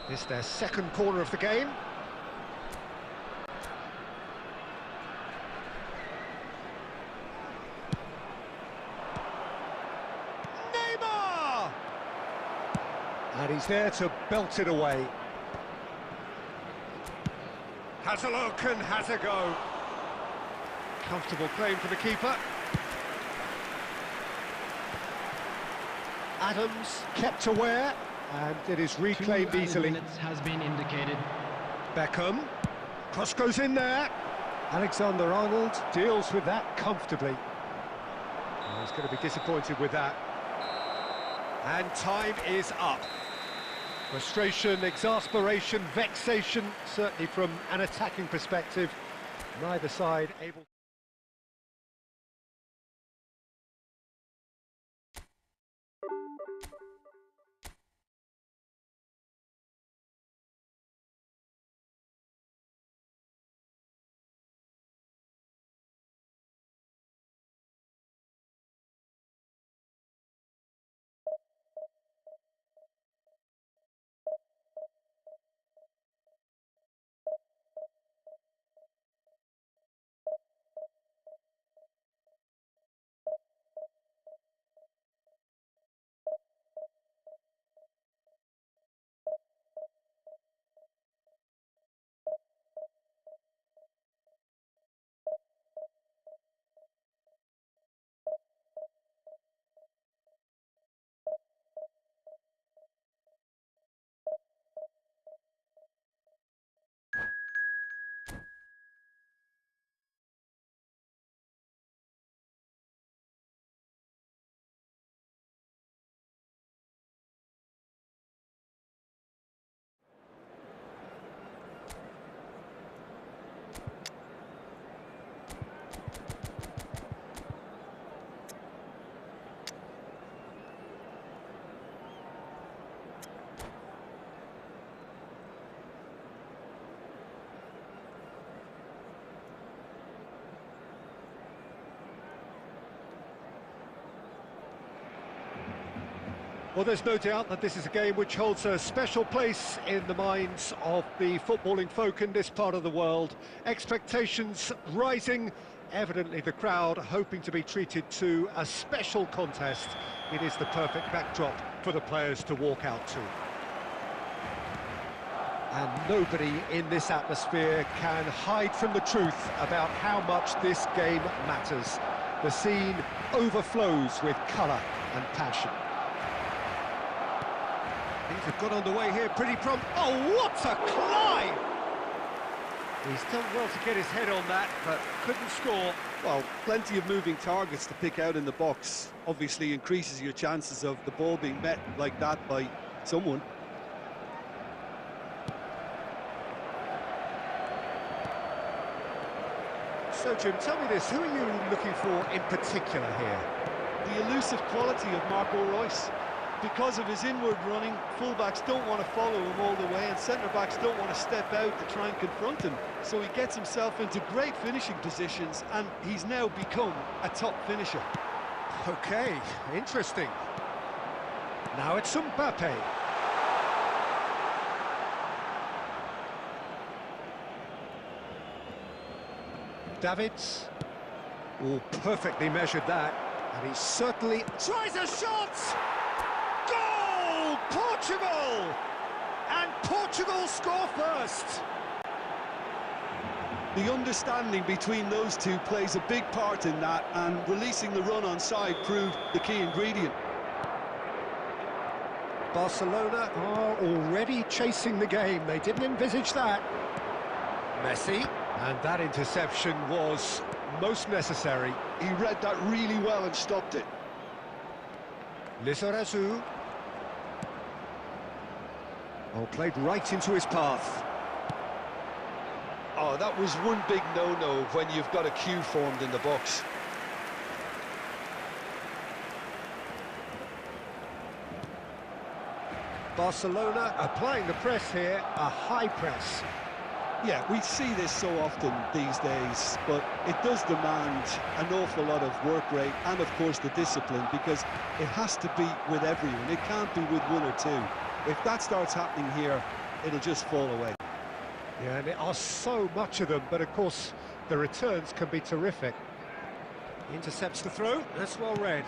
A: It's their second corner of the game. Neymar! And he's there to belt it away. Has a look and has a go. Comfortable claim for the keeper. Adams kept aware, and it is reclaimed easily.
C: Has been indicated.
A: Beckham, cross goes in there. Alexander-Arnold deals with that comfortably. Oh, he's going to be disappointed with that. And time is up. Frustration, exasperation, vexation, certainly from an attacking perspective. Neither side able... Well, there's no doubt that this is a game which holds a special place in the minds of the footballing folk in this part of the world. Expectations rising, evidently the crowd hoping to be treated to a special contest. It is the perfect backdrop for the players to walk out to. And nobody in this atmosphere can hide from the truth about how much this game matters. The scene overflows with colour and passion. Things have got underway here pretty prompt. Oh, what a climb! He's done well to get his head on that, but couldn't score.
B: Well, plenty of moving targets to pick out in the box. Obviously increases your chances of the ball being met like that by someone.
A: So, Jim, tell me this, who are you looking for in particular here?
B: The elusive quality of Marco Reus. Because of his inward running, fullbacks don't want to follow him all the way, and centre-backs don't want to step out to try and confront him. So he gets himself into great finishing positions, and he's now become a top finisher.
A: Okay, interesting. Now it's Mbappe. Davids. Oh, perfectly measured that. And he certainly tries a shot! Goal! Portugal! And Portugal score first!
B: The understanding between those two plays a big part in that, and releasing the run on side proved the key ingredient.
A: Barcelona are already chasing the game. They didn't envisage that. Messi, and that interception was most necessary.
B: He read that really well and stopped it.
A: Lizarazu. Oh, played right into his path.
B: Oh, that was one big no-no when you've got a queue formed in the box.
A: Barcelona applying the press here, a high press.
B: Yeah, we see this so often these days, but it does demand an awful lot of work rate and, of course, the discipline, because it has to be with everyone. It can't be with one or two. If that starts happening here, it'll just fall away.
A: Yeah, and there are so much of them, but of course the returns can be terrific. Intercepts the throw, that's well read.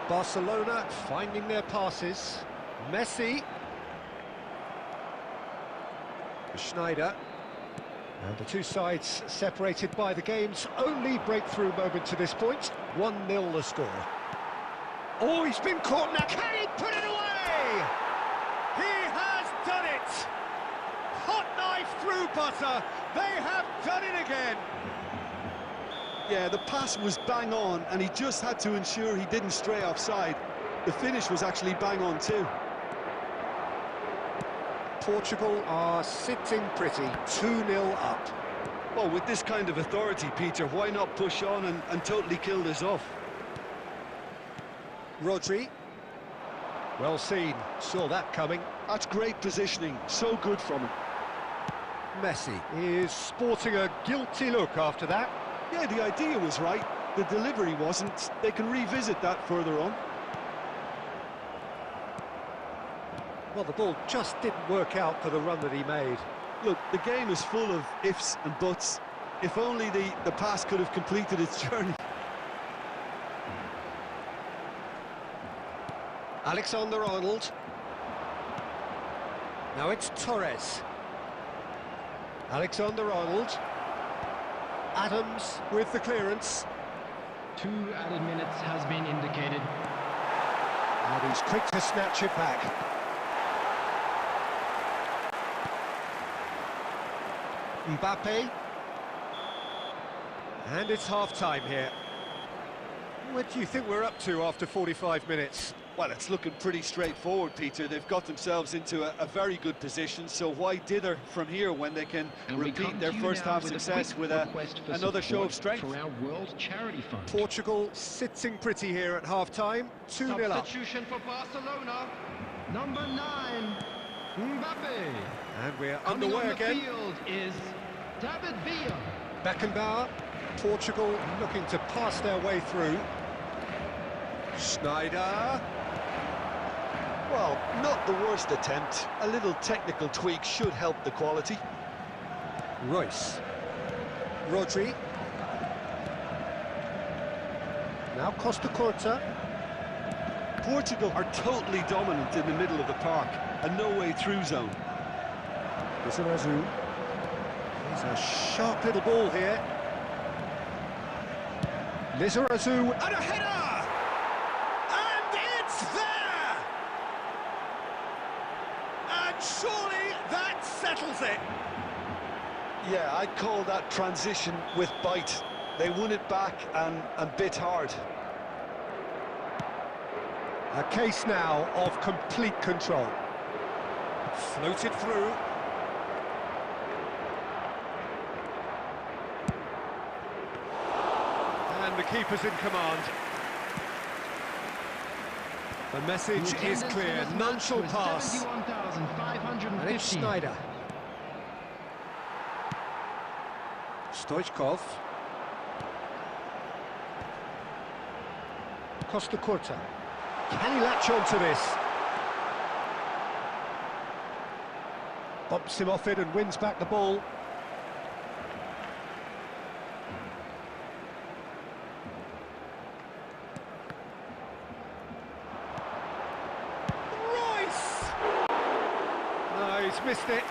A: Barcelona finding their passes. Messi. Schneider. And the two sides separated by the game's only breakthrough moment to this point. 1-0 the score. Oh, he's been caught now. Can he put it away? He has done it! Hot knife through butter. They have done it again.
B: Yeah, the pass was bang on, and he just had to ensure he didn't stray offside. The finish was actually bang on too.
A: Portugal are sitting pretty, 2-0 up.
B: Well, with this kind of authority, Peter, why not push on and totally kill this off?
A: Rodri. Well seen, saw that coming.
B: That's great positioning, so good from him.
A: Messi is sporting a guilty look after that.
B: Yeah, the idea was right, the delivery wasn't. They can revisit that further on.
A: Well, the ball just didn't work out for the run that he made.
B: Look, the game is full of ifs and buts. If only the pass could have completed its journey.
A: Alexander-Arnold. Now it's Torres. Alexander-Arnold. Adams with the clearance.
C: 2 added minutes has been indicated.
A: And he's quick to snatch it back. Mbappe. And it's half-time here. What do you think we're up to after 45 minutes?
B: Well, it's looking pretty straightforward, Peter. They've got themselves into a very good position, so why dither from here when they can repeat their first-half success with another show of strength?
C: For our World Charity Fund.
A: Portugal sitting pretty here at half-time, 2-0 up.
C: Substitution for Barcelona, number 9, Mbappe.
A: And we're
C: Coming
A: underway
C: on the
A: again.
C: field is David Villa.
A: Beckenbauer. Portugal looking to pass their way through. Schneider.
B: Well, not the worst attempt. A little technical tweak should help the quality.
A: Royce. Rodri. Now Costa Curta.
B: Portugal are totally dominant in the middle of the park. A no-way-through zone.
A: Lizarazu. He's a sharp little ball here. Lizarazu and a header! And it's there! And surely that settles it.
B: Yeah, I'd call that transition with bite. They won it back and bit hard.
A: A case now of complete control. Floated through. And the keeper's in command. The message is clear, none shall pass. And it's Schneider. Stoichkov. Costa Curta. Can he latch on to this? Bumps him off it and wins back the ball. Royce! No, he's missed it.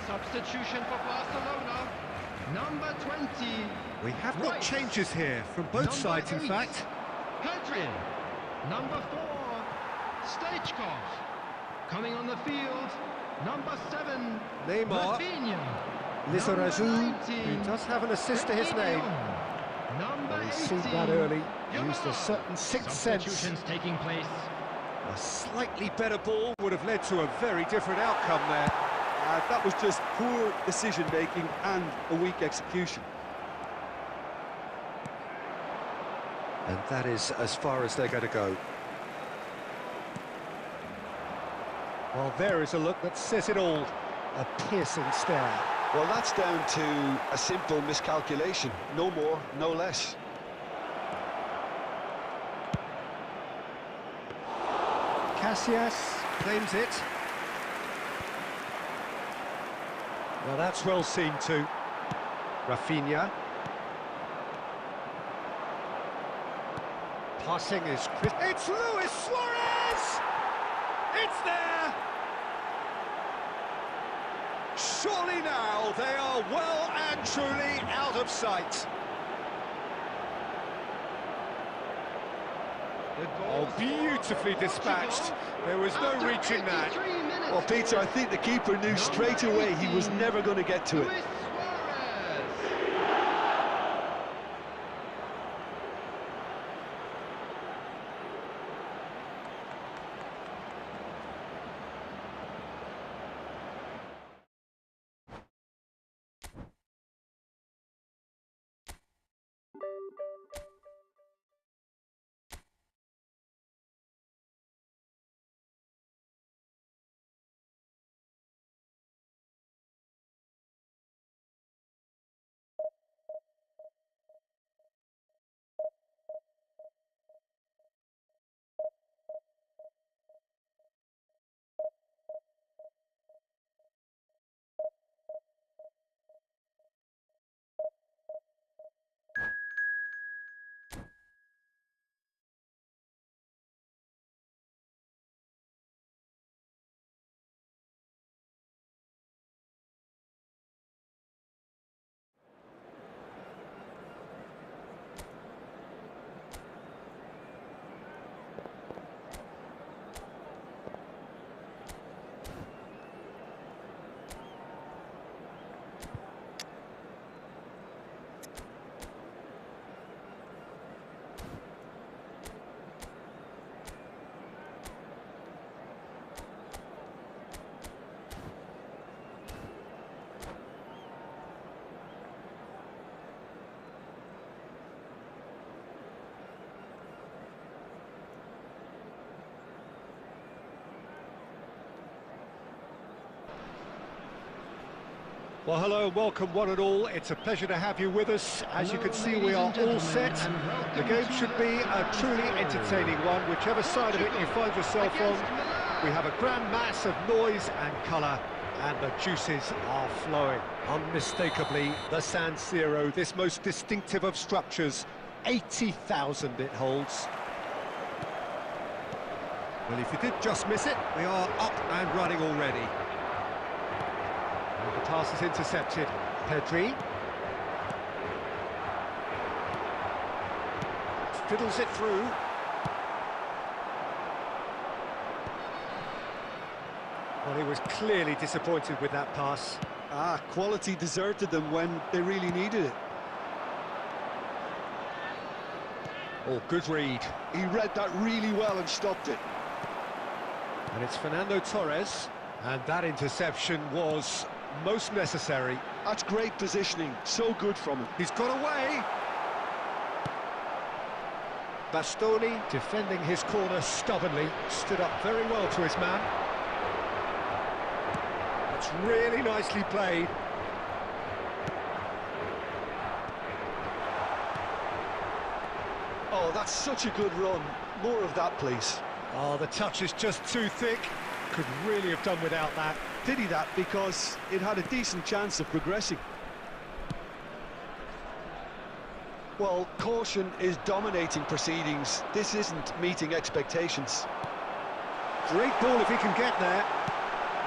C: Substitution for Barcelona, number 20.
A: We have got changes here from both sides, in fact.
C: Pedri, number 4, Stoichkov. Coming on the field, number 7,
A: Neymar.
C: Rafinha.
A: Lizarazu,
C: Number 19,
A: who does have an assist to his name.
C: Number
A: He's
C: 18.
A: seen that early, used a certain sixth sense.
C: Substitutions taking place.
B: A slightly better ball would have led to a very different outcome there. That was just poor decision-making and a weak execution.
D: And that is as far as they're going to go.
A: Well, there is a look that says it all. A piercing stare.
B: Well, that's down to a simple miscalculation. No more, no less.
A: Casillas claims it. Well, that's well seen too. Rafinha. Passing is Chris. It's Luis Suarez! It's there! Surely now they are well and truly out of sight. Oh, beautifully dispatched. There was no reaching that.
B: Well, Peter, I think the keeper knew straight away he was never going to get to it.
A: Well, hello and welcome one and all. It's a pleasure to have you with us. As you can see, we are all set. The game should be a truly entertaining one, whichever side of it you find yourself on. We have a grand mass of noise and colour, and the juices are flowing. Unmistakably, the San Siro, this most distinctive of structures, 80,000 it holds. Well, if you did just miss it, we are up and running already. The pass is intercepted. Pedri. Fiddles it through. Well, he was clearly disappointed with that pass.
B: Quality deserted them when they really needed it.
A: Oh, good read.
B: He read that really well and stopped it.
A: And it's Fernando Torres. And that interception was most necessary.
B: That's great positioning, so good from him.
A: He's got away. Bastoni defending his corner stubbornly, stood up very well to his man. That's really nicely played.
B: Oh, that's such a good run. More of that, please.
A: Oh, the touch is just too thick. Could really have done without that.
B: Pity that, because it had a decent chance of progressing. Well, caution is dominating proceedings. This isn't meeting expectations.
A: Great ball if he can get there.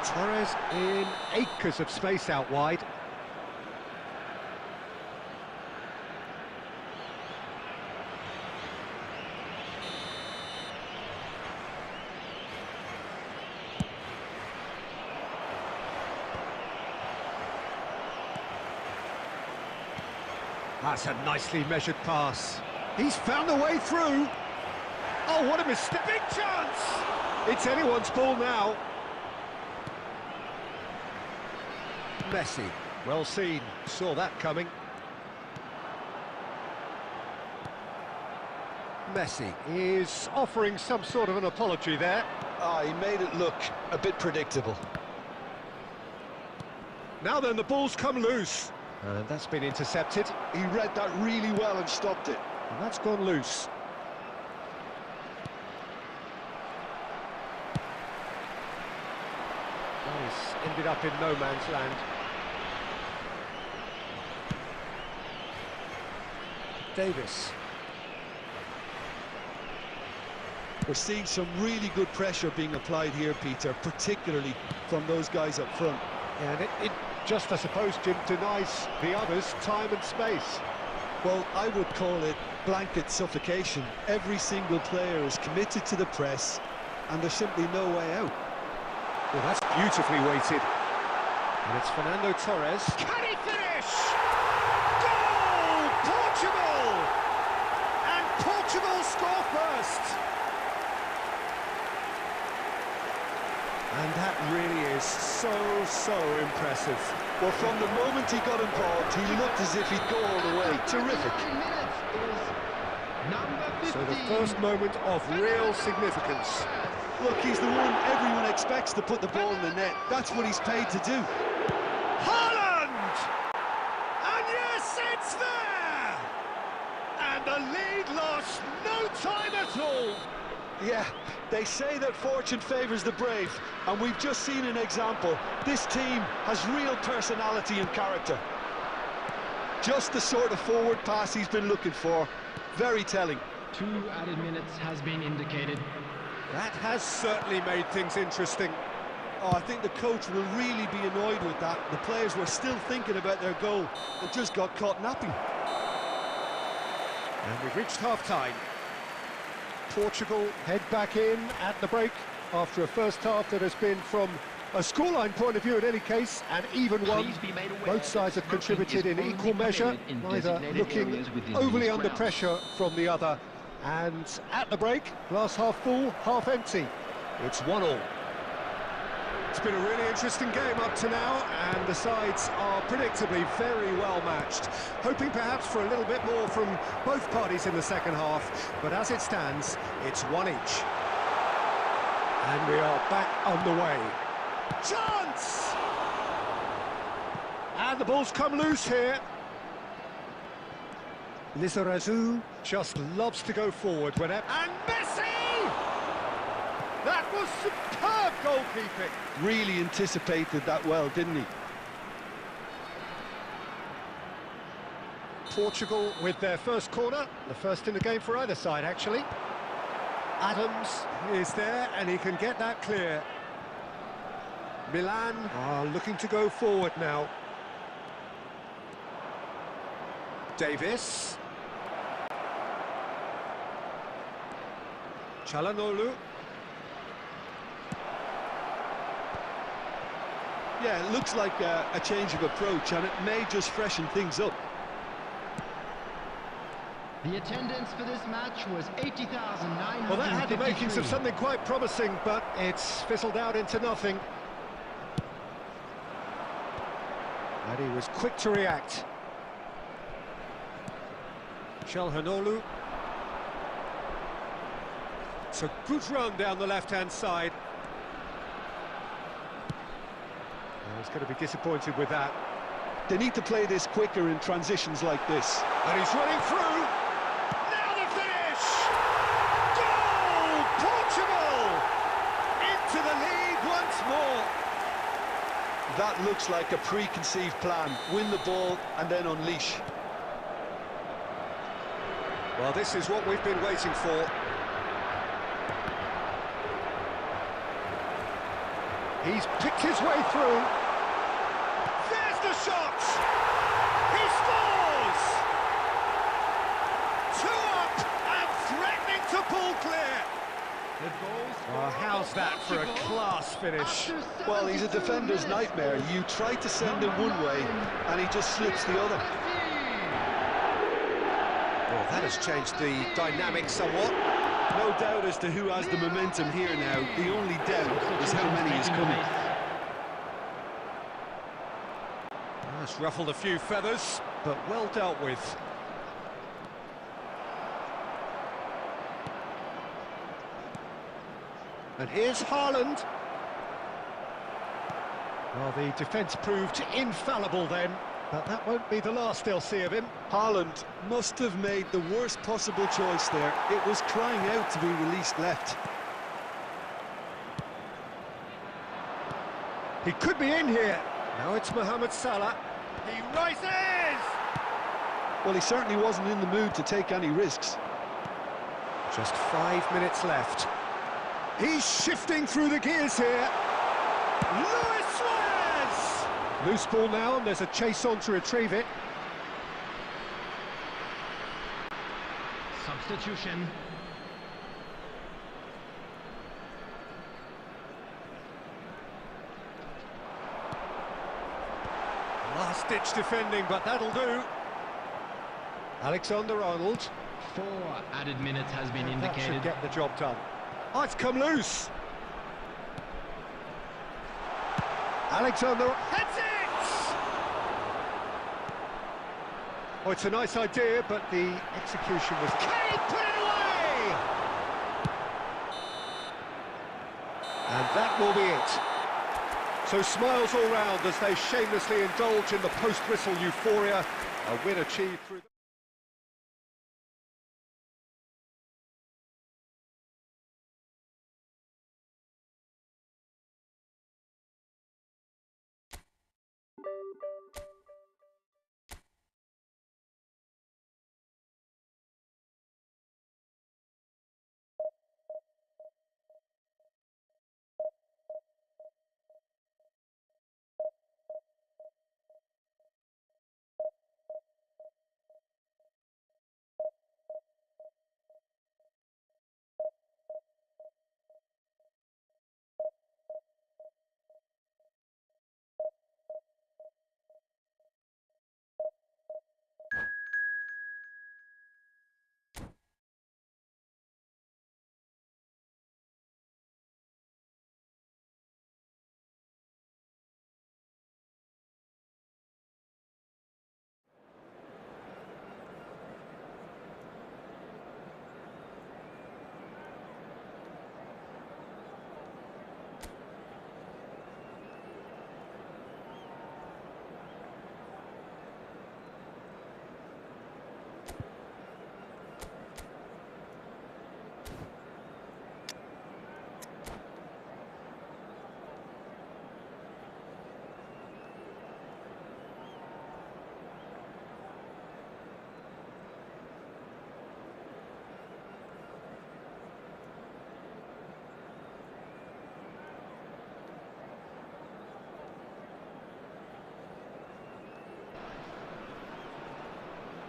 A: Torres in acres of space out wide. That's a nicely measured pass. He's found a way through. Oh, what a mistake. Big chance! It's anyone's ball now. Messi. Well seen. Saw that coming. Messi is offering some sort of an apology there.
B: He made it look a bit predictable.
A: Now then, the ball's come loose. And that's been intercepted.
B: He read that really well and stopped it.
A: And that's gone loose. Oh, he's ended up in no man's land. Davis.
B: We're seeing some really good pressure being applied here, Peter, particularly from those guys up front.
A: Yeah, and it just, I suppose, Jim, denies the others time and space.
B: Well, I would call it blanket suffocation. Every single player is committed to the press, and there's simply no way out.
A: Well, that's beautifully weighted. And it's Fernando Torres. Can he finish? Goal! Portugal! And Portugal score first. And that really is so impressive.
B: Well, from the moment he got involved, he looked as if he'd go all the way. Terrific.
A: So the first moment of real significance.
B: Look, he's the one everyone expects to put the ball in the net. That's what he's paid to do.
A: Haaland! And yes, it's there! And the lead lost no time at all.
B: Yeah, they say that fortune favours the brave, and we've just seen an example. This team has real personality and character. Just the sort of forward pass he's been looking for. Very telling.
C: 2 added minutes has been indicated.
A: That has certainly made things interesting.
B: Oh, I think the coach will really be annoyed with that. The players were still thinking about their goal and just got caught napping.
A: And we've reached half-time. Portugal head back in at the break after a first half that has been, from a scoreline point of view in any case, an even one. Both sides have contributed in equal measure, neither looking overly under pressure from the other. And at the break, glass half full, half empty. It's 1-1. It's been a really interesting game up to now, and the sides are predictably very well matched. Hoping perhaps for a little bit more from both parties in the second half, but as it stands, it's 1 each. And we are back underway. Chance! And the ball's come loose here. Lizarazu just loves to go forward whenever... And Messi! That was superb goalkeeping.
B: Really anticipated that well, didn't he?
A: Portugal with their first corner, the first in the game for either side, actually. Adams is there, and he can get that clear. Milan are looking to go forward now. Davis. Çalhanoğlu.
B: Yeah, it looks like a change of approach, and it may just freshen things up.
C: The attendance for this match was 80,953.
A: Well, that had the makings of something quite promising, but it's fizzled out into nothing. And he was quick to react. Çalhanoğlu. It's a good run down the left-hand side. He's going to be disappointed with that.
B: They need to play this quicker in transitions like this.
A: And he's running through. Now the finish! Goal! Portugal! Into the lead once more.
B: That looks like a preconceived plan. Win the ball and then unleash.
A: Well, this is what we've been waiting for. He's picked his way through. There's the shot! He scores! 2 up and threatening to pull clear. Oh, how's that for a class finish?
B: Well, he's a defender's nightmare. You try to send him one way, and he just slips the other.
D: That has changed the dynamic somewhat.
B: No doubt as to who has the momentum here now. The only doubt is how many is coming.
A: That's ruffled a few feathers, but well dealt with. And here's Haaland. Well, the defence proved infallible then, but that won't be the last they'll see of him.
B: Haaland must have made the worst possible choice there. It was crying out to be released left.
A: He could be in here. Now it's Mohamed Salah. He rises!
B: Well, he certainly wasn't in the mood to take any risks.
A: Just 5 minutes left. He's shifting through the gears here. Luis Suarez! Loose ball now, and there's a chase on to retrieve it.
C: Substitution.
A: Last-ditch defending, but that'll do. Alexander-Arnold.
C: 4 added minutes has been
A: That should
C: indicated.
A: get the job done. Oh, it's come loose. Alexander heads it! Oh, it's a nice idea, but the execution was... Kane put it away! And that will be it. So smiles all round as they shamelessly indulge in the post-whistle euphoria. A win achieved through...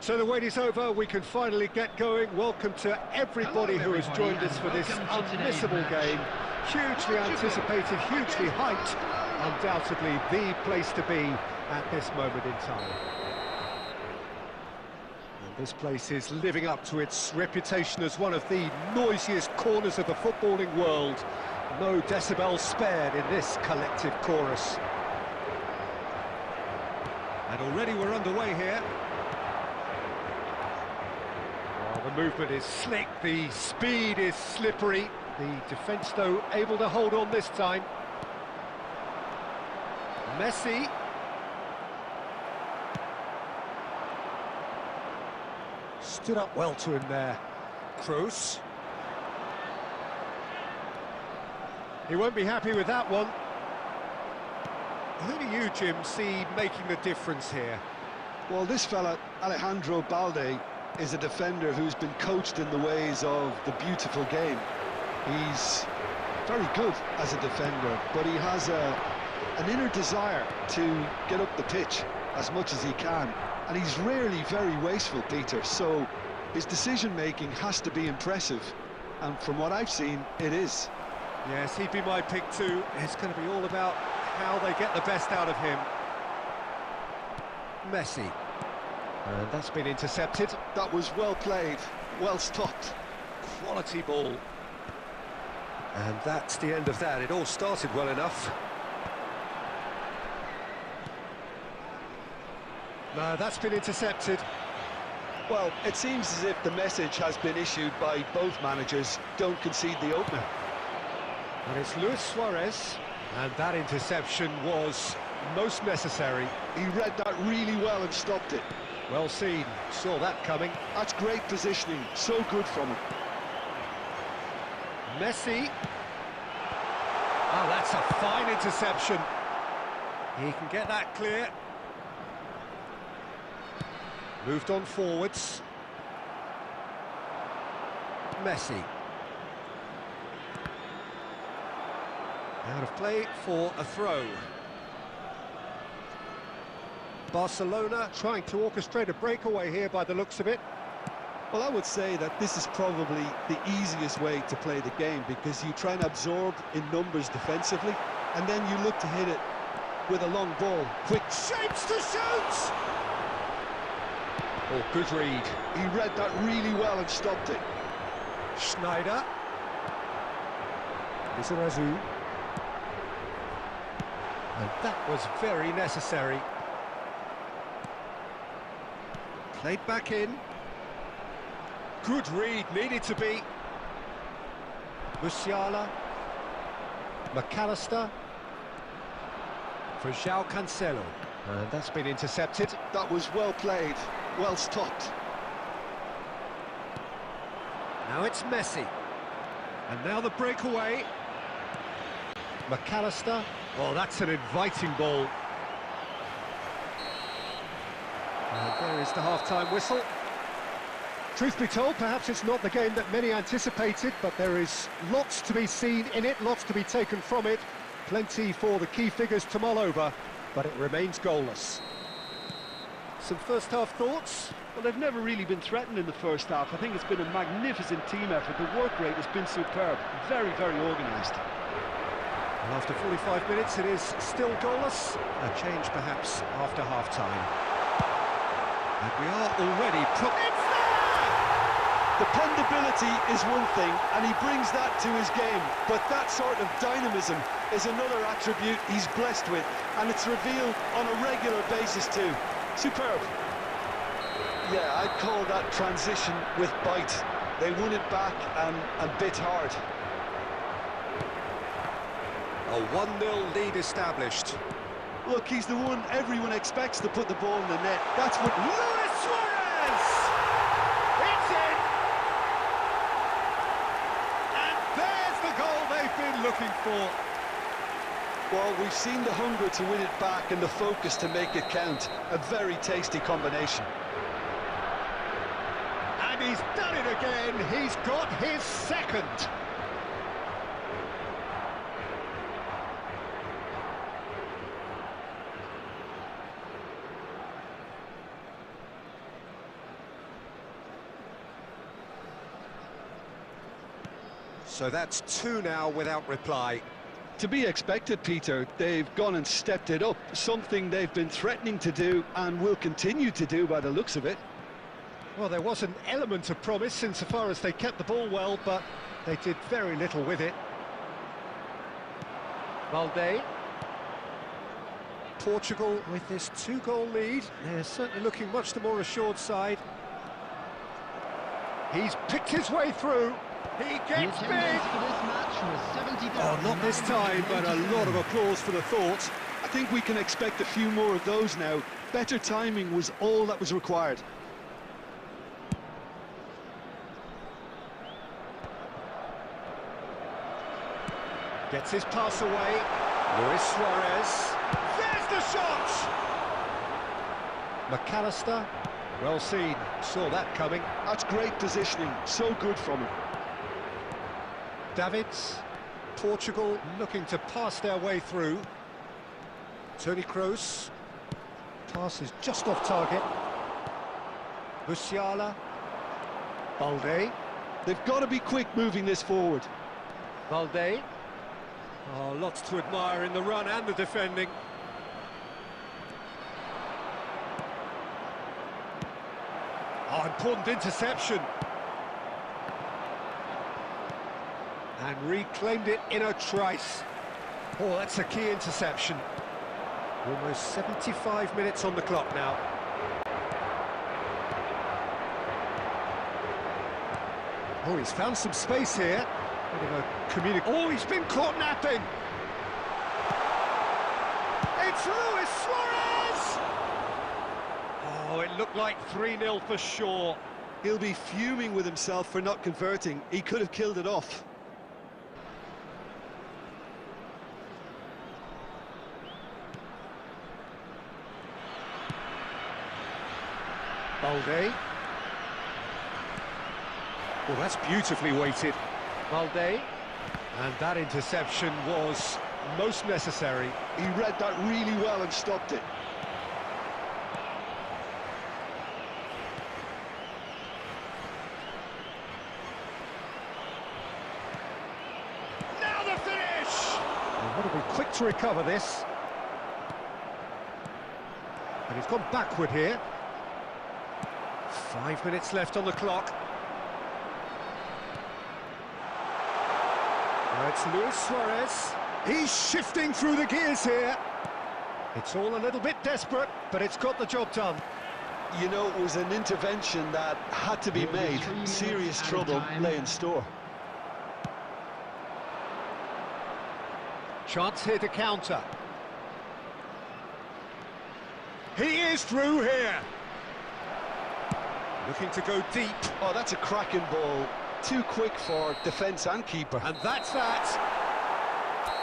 A: So the wait is over, we can finally get going. Welcome to everybody who has joined us for this unmissable game. Hugely anticipated, hugely hyped. Undoubtedly the place to be at this moment in time. And this place is living up to its reputation as one of the noisiest corners of the footballing world. No decibels spared in this collective chorus. And already we're underway here. The movement is slick, the speed is slippery. The defence, though, able to hold on this time. Messi. Stood up well to him there. Kroos. He won't be happy with that one. Who do you, Jim, see making the difference here?
B: Well, this fella, Alejandro Balde, is a defender who's been coached in the ways of the beautiful game. He's very good as a defender, but he has an inner desire to get up the pitch as much as he can, and he's rarely very wasteful, Peter, so his decision-making has to be impressive, and from what I've seen, it is.
A: Yes, he'd be my pick too. It's going to be all about how they get the best out of him. Messi. And that's been intercepted.
B: That was well played, well stopped.
A: Quality ball.
D: And that's the end of that. It all started well enough.
A: No, that's been intercepted.
B: Well, it seems as if the message has been issued by both managers: don't concede the opener.
A: And it's Luis Suarez. And that interception was most necessary.
B: He read that really well and stopped it.
A: Well seen, saw that coming.
B: That's great positioning, so good from him.
A: Messi. Oh, that's a fine interception. He can get that clear. Moved on forwards. Messi. Out of play for a throw. Barcelona trying to orchestrate a breakaway here by the looks of it.
B: Well, I would say that this is probably the easiest way to play the game, because you try and absorb in numbers defensively, and then you look to hit it with a long ball.
A: Quick shapes to shoot! Oh, good read.
B: He read that really well and stopped it.
A: Schneider. Lizarazu. And that was very necessary. Played back in. Good read, needed to be. Musiala. McAllister. For João Cancelo. And that's been intercepted.
B: That was well played, well stopped.
A: Now it's Messi. And now the breakaway. McAllister. Oh, that's an inviting ball. And there is the half-time whistle. Truth be told, perhaps it's not the game that many anticipated, but there is lots to be seen in it, lots to be taken from it. Plenty for the key figures to mull over, but it remains goalless. Some first-half thoughts?
B: Well, they've never really been threatened in the first half. I think it's been a magnificent team effort. The work rate has been superb. Very, very organised.
A: And after 45 minutes, it is still goalless. A change, perhaps, after half-time. And we are already... It's there!
B: Dependability is one thing, and he brings that to his game. But that sort of dynamism is another attribute he's blessed with, and it's revealed on a regular basis too. Superb. Yeah, I'd call that transition with bite. They won it back and bit hard.
D: A 1-0 lead established.
B: Look, he's the one everyone expects to put the ball in the net. That's what...
A: Luis Suarez! It's in! And there's the goal they've been looking for.
B: Well, we've seen the hunger to win it back and the focus to make it count. A very tasty combination.
A: And he's done it again. He's got his second. So that's 2 now without reply.
B: To be expected, Peter. They've gone and stepped it up, something they've been threatening to do and will continue to do by the looks of it.
A: Well, there was an element of promise insofar as they kept the ball well, but they did very little with it. Valde. Portugal with this 2-goal lead. They're certainly looking much the more assured side. He's picked his way through. He gets big! Oh, not this time, but a lot of applause for the thought.
B: I think we can expect a few more of those now. Better timing was all that was required.
A: Gets his pass away. Luis Suarez. There's the shot! McAllister. Well seen. Saw that coming.
B: That's great positioning. So good from him.
A: Davids. Portugal looking to pass their way through. Toni Kroos. Pass is just off target. Musiala. Balde.
B: They've got to be quick moving this forward.
A: Valde. Oh, lots to admire in the run and the defending. Oh, important interception. And reclaimed it in a trice. Oh, that's a key interception. Almost 75 minutes on the clock now. Oh, he's found some space here. Oh, he's been caught napping. It's Luis Suarez! Oh, it looked like 3-0 for sure.
B: He'll be fuming with himself for not converting. He could have killed it off.
A: Balde. Well, that's beautifully weighted. Balde. And that interception was most necessary.
B: He read that really well and stopped it.
A: Now the finish! They've got to be quick to recover this. And he's gone backward here. 5 minutes left on the clock. Now it's Luis Suarez. He's shifting through the gears here. It's all a little bit desperate, but it's got the job done.
B: You know, it was an intervention that had to be made. Serious trouble lay in store.
A: Chance here to counter. He is through here. Looking to go deep.
B: Oh, that's a cracking ball. Too quick for defence and keeper.
A: And that's that.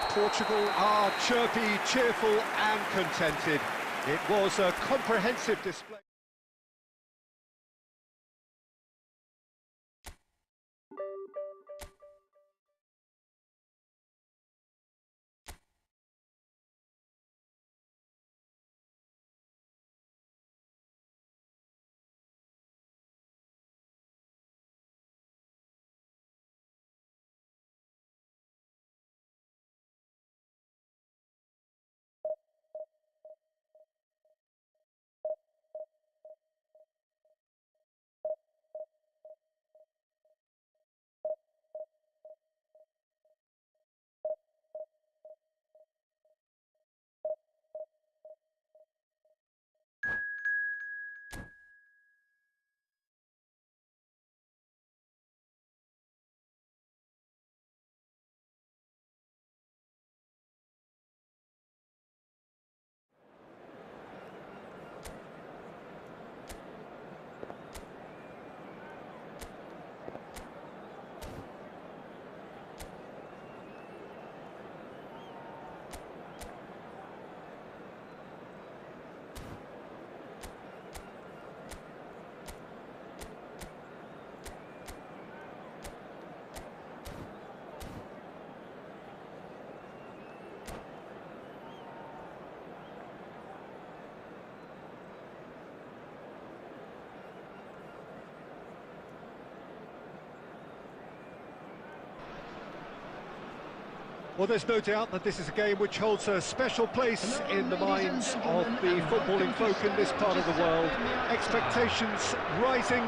A: Portugal are chirpy, cheerful and contented. It was a comprehensive display. Well, there's no doubt that this is a game which holds a special place in the minds of the footballing folk in this part of the world. Expectations rising,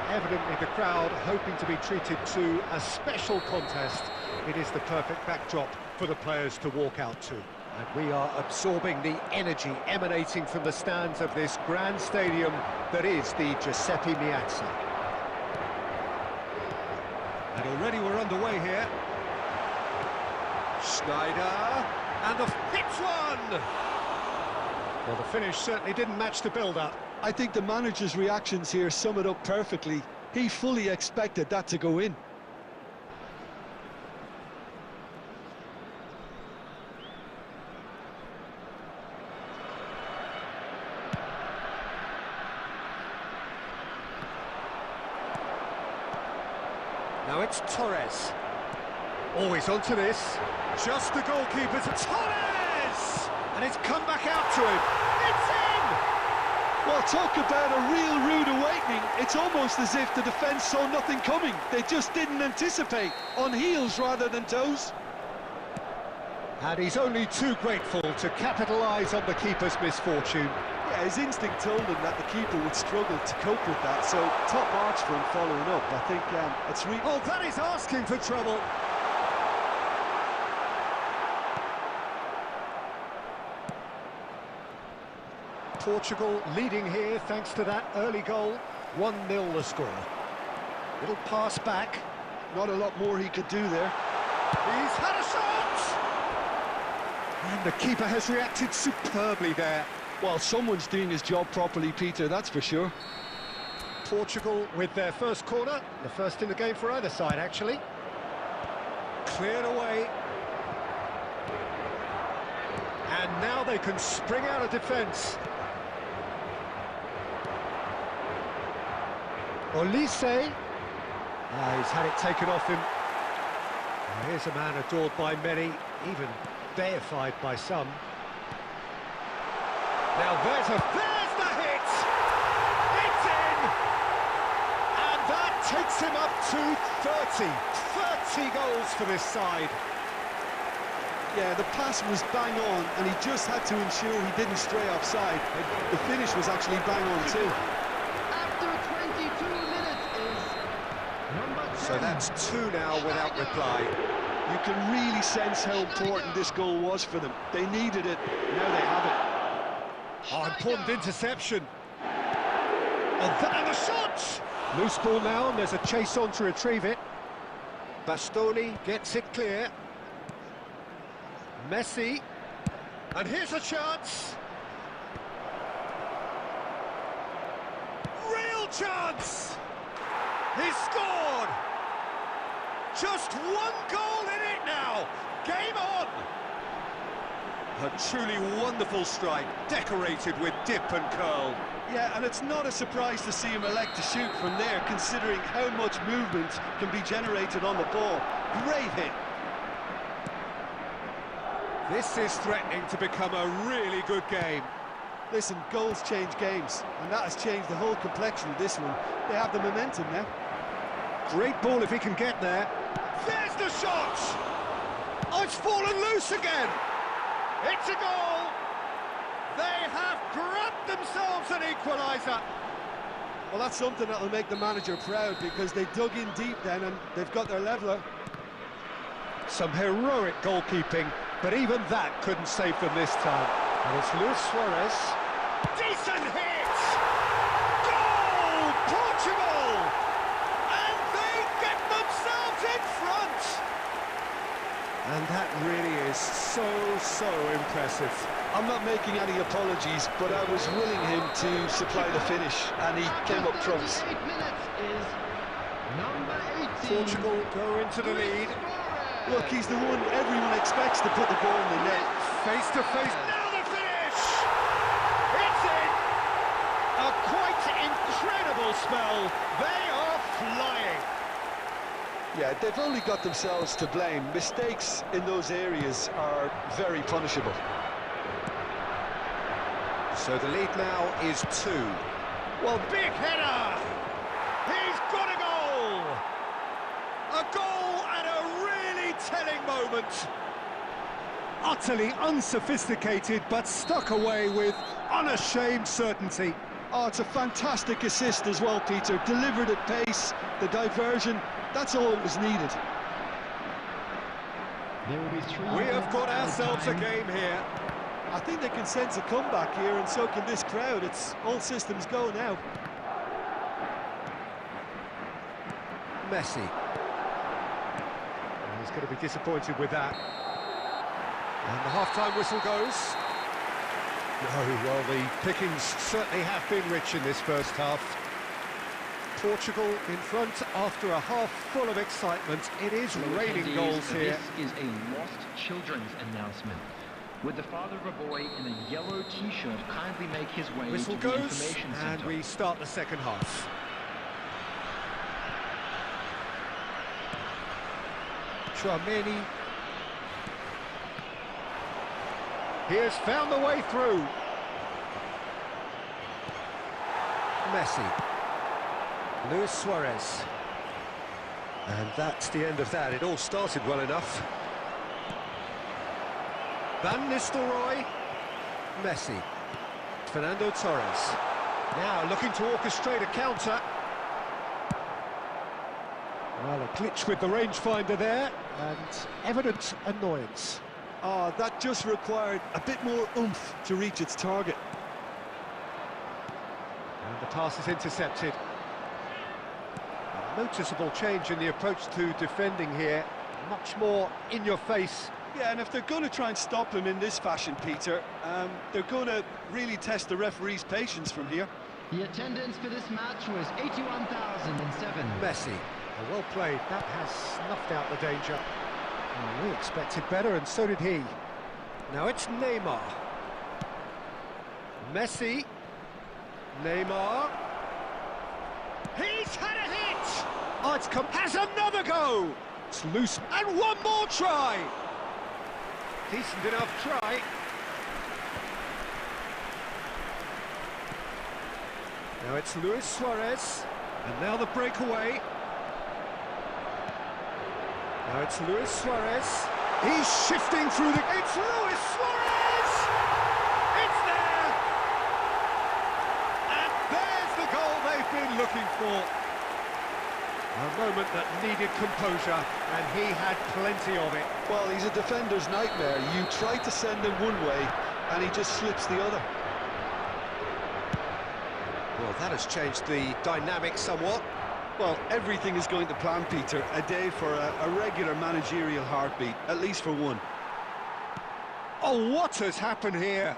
A: evidently the crowd hoping to be treated to a special contest. It is the perfect backdrop for the players to walk out to. And we are absorbing the energy emanating from the stands of this grand stadium that is the Giuseppe Meazza. And already we're underway here. Schneider, and the hits one! Well, the finish certainly didn't match the build-up.
B: I think the manager's reactions here sum it up perfectly. He fully expected that to go in.
A: Now it's Torres. Always onto this. Just the goalkeeper to Torres! And it's come back out to him. It's in!
B: Well, talk about a real rude awakening. It's almost as if the defence saw nothing coming. They just didn't anticipate. On heels rather than toes.
A: And he's only too grateful to capitalise on the keeper's misfortune.
B: Yeah, his instinct told him that the keeper would struggle to cope with that, so top marks for him following up. I think it's really...
A: Oh, that is asking for trouble. Portugal leading here thanks to that early goal. 1-0 the score. Little pass back.
B: Not a lot more he could do there.
A: He's had a shot! And the keeper has reacted superbly there.
B: Well, someone's doing his job properly, Peter, that's for sure.
A: Portugal with their first corner. The first in the game for either side, actually. Cleared away. And now they can spring out of defence. Olise. He's had it taken off him. And here's a man adored by many, even deified by some. Now there's the hit! It's in! And that takes him up to 30 goals for this side.
B: Yeah, the pass was bang on, and he just had to ensure he didn't stray offside. The finish was actually bang on too.
C: After 22 minutes is number 10.
D: So that's 2 now without reply.
B: You can really sense how important this goal was for them. They needed it, now they have it.
A: Oh, important interception. And the shot! Loose ball now, and there's a chase on to retrieve it. Bastoni gets it clear. Messi. And here's a chance. Real chance! He's scored! Just 1 goal in it now. Game on! A truly wonderful strike, decorated with dip and curl.
B: Yeah, and it's not a surprise to see him elect to shoot from there, considering how much movement can be generated on the ball. Great hit.
A: This is threatening to become a really good game.
B: Listen, goals change games, and that has changed the whole complexion of this one. They have the momentum now.
A: Great ball if he can get there. There's the shot! Oh, it's fallen loose again! It's a goal! They have grabbed themselves an equaliser.
B: Well, that's something that'll make the manager proud, because they dug in deep then, and they've got their leveller.
A: Some heroic goalkeeping, but even that couldn't save them this time. And it's Luis Suarez. Decent hit! Goal! Portugal! And they get themselves in front! And that really is so impressive.
B: I'm not making any apologies, but I was willing him to supply the finish, and he came up trumps.
C: 8 minutes is number 18.
A: Portugal go into the lead.
B: Look, he's the one everyone expects to put the ball in the net.
A: Face to face. Now the finish! It's in! A quite incredible spell. They are flying.
B: Yeah, they've only got themselves to blame. Mistakes in those areas are very punishable.
D: So the lead now is 2.
A: Well, big header! He's got a goal! A goal at a really telling moment. Utterly unsophisticated, but stuck away with unashamed certainty.
B: Oh, it's a fantastic assist as well, Peter. Delivered at pace, the diversion, that's all that was needed.
C: There will be 3
A: We have
C: minutes
A: got
C: added
A: ourselves a
C: time.
A: game here.
B: I think they can sense a comeback here, and so can this crowd. It's all systems go now.
A: Messi. He's going to be disappointed with that. And the half-time whistle goes. No, well, the pickings certainly have been rich in this first half. Portugal in front after a half full of excitement. It is raining goals here.
E: This is a lost children's announcement. Would the father of a boy in a yellow t-shirt kindly make his way
A: Whistle
E: to the
A: goes,
E: information
A: and
E: center?
A: we start the second half. Tchouaméni. He has found the way through. Messi. Luis Suarez.
D: And that's the end of that. It all started well enough.
A: Van Nistelrooy. Messi.
D: Fernando Torres.
A: Now looking to orchestrate a counter. Well, a glitch with the rangefinder there, and evident annoyance.
B: Oh, that just required a bit more oomph to reach its target.
A: And the pass is intercepted. A noticeable change in the approach to defending here. Much more in your face.
B: Yeah, and if they're going to try and stop him in this fashion, Peter, they're going to really test the referee's patience from here.
C: The attendance for this match was 81,007.
D: Messi.
A: Oh, well played. That has snuffed out the danger. Oh, we expected better, and so did he.
D: Now it's Neymar. Messi. Neymar.
A: He's had a hit! Oh, it's come... Has another go! It's loose, and one more try! Decent enough try.
D: Now it's Luis Suarez. And now the breakaway. Now it's Luis Suarez.
A: He's shifting through the... It's Luis Suarez! It's there! And there's the goal they've been looking for. A moment that needed composure, and he had plenty of it.
B: Well, he's a defender's nightmare. You try to send him one way, and he just slips the other.
D: Well, that has changed the dynamic somewhat.
B: Well, everything is going to plan, Peter. A day for a regular managerial heartbeat, at least for one.
A: Oh, what has happened here?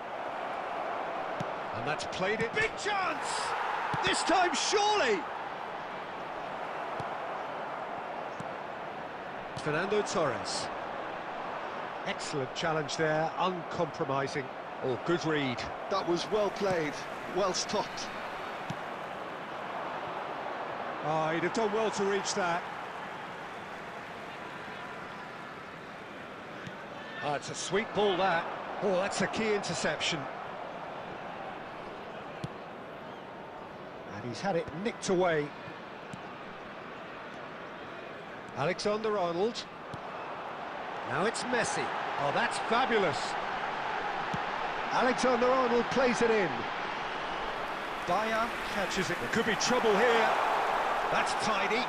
D: And that's played it.
A: Big chance! This time, surely!
D: Fernando Torres.
A: Excellent challenge there, uncompromising.
D: Oh, good read.
B: That was well played, well stopped.
A: Oh, he'd have done well to reach that. Oh, it's a sweet ball, that. Oh, that's a key interception. And he's had it nicked away.
D: Alexander-Arnold. Now it's Messi.
A: Oh, that's fabulous. Alexander-Arnold plays it in. Bayer catches it. There could be trouble here. That's tidy.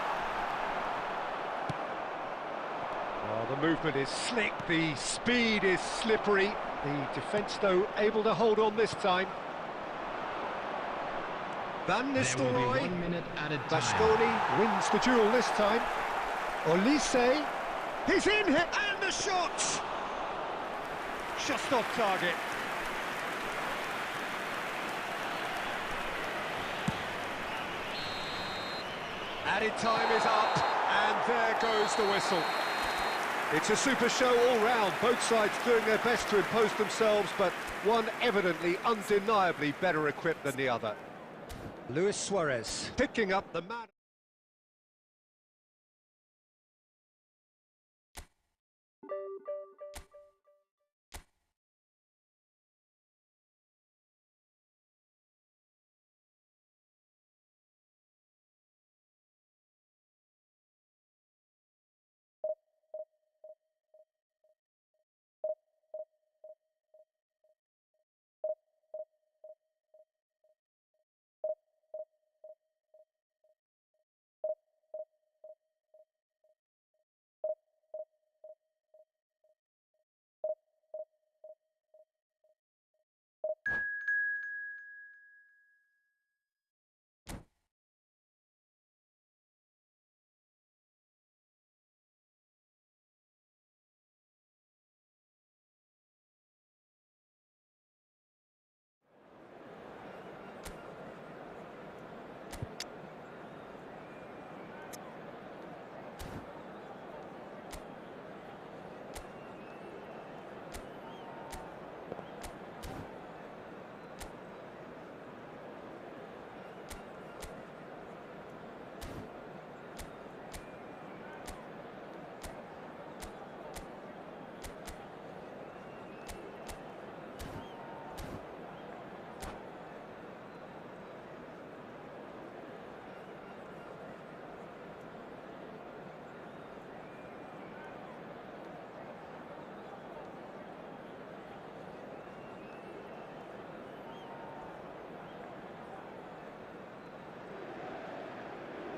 A: Oh, the movement is slick. The speed is slippery. The defence, though, able to hold on this time. Van
C: There will be
A: Nistelrooy.
C: 1 minute added time.
A: Bastoni wins the duel this time. Olise. He's in here. And the shot! Just off target. Added time is up, and there goes the whistle. It's a super show all round, both sides doing their best to impose themselves, but one evidently, undeniably better equipped than the other.
D: Luis Suarez.
A: Picking up the man.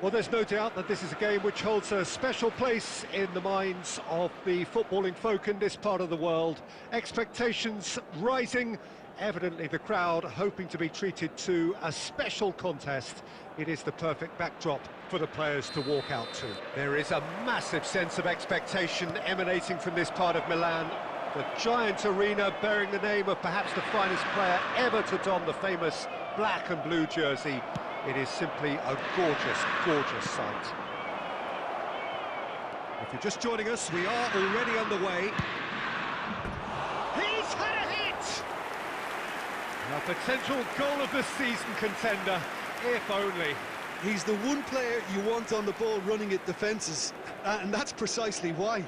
A: Well, there's no doubt that this is a game which holds a special place in the minds of the footballing folk in this part of the world. Expectations rising, evidently the crowd hoping to be treated to a special contest. It is the perfect backdrop for the players to walk out to. There is a massive sense of expectation emanating from this part of Milan. The giant arena bearing the name of perhaps the finest player ever to don the famous black and blue jersey. It is simply a gorgeous, gorgeous sight. If you're just joining us, we are already underway. He's had a hit! A potential goal of the season contender, if only.
B: He's the one player you want on the ball running at defences, and that's precisely why.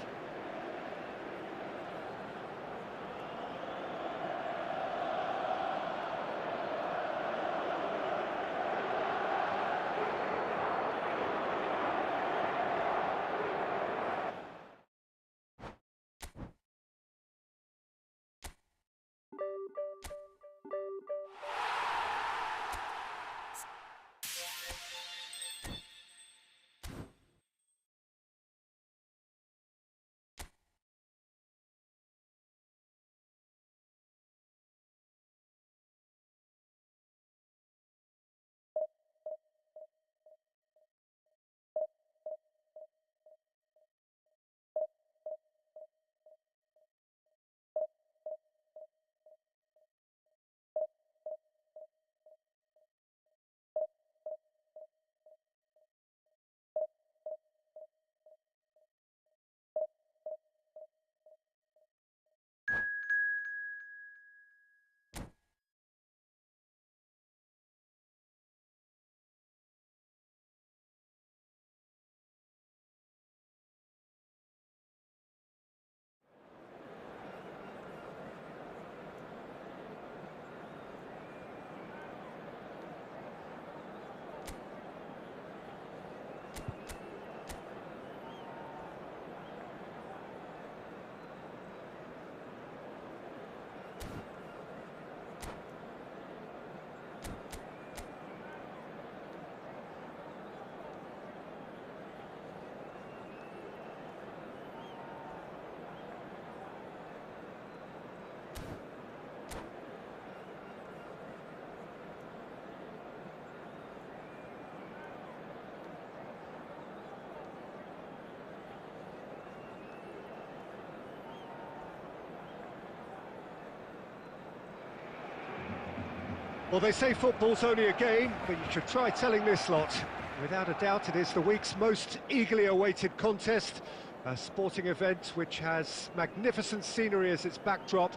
A: Well, they say football's only a game, but you should try telling this lot. Without a doubt, it is the week's most eagerly awaited contest, a sporting event which has magnificent scenery as its backdrop.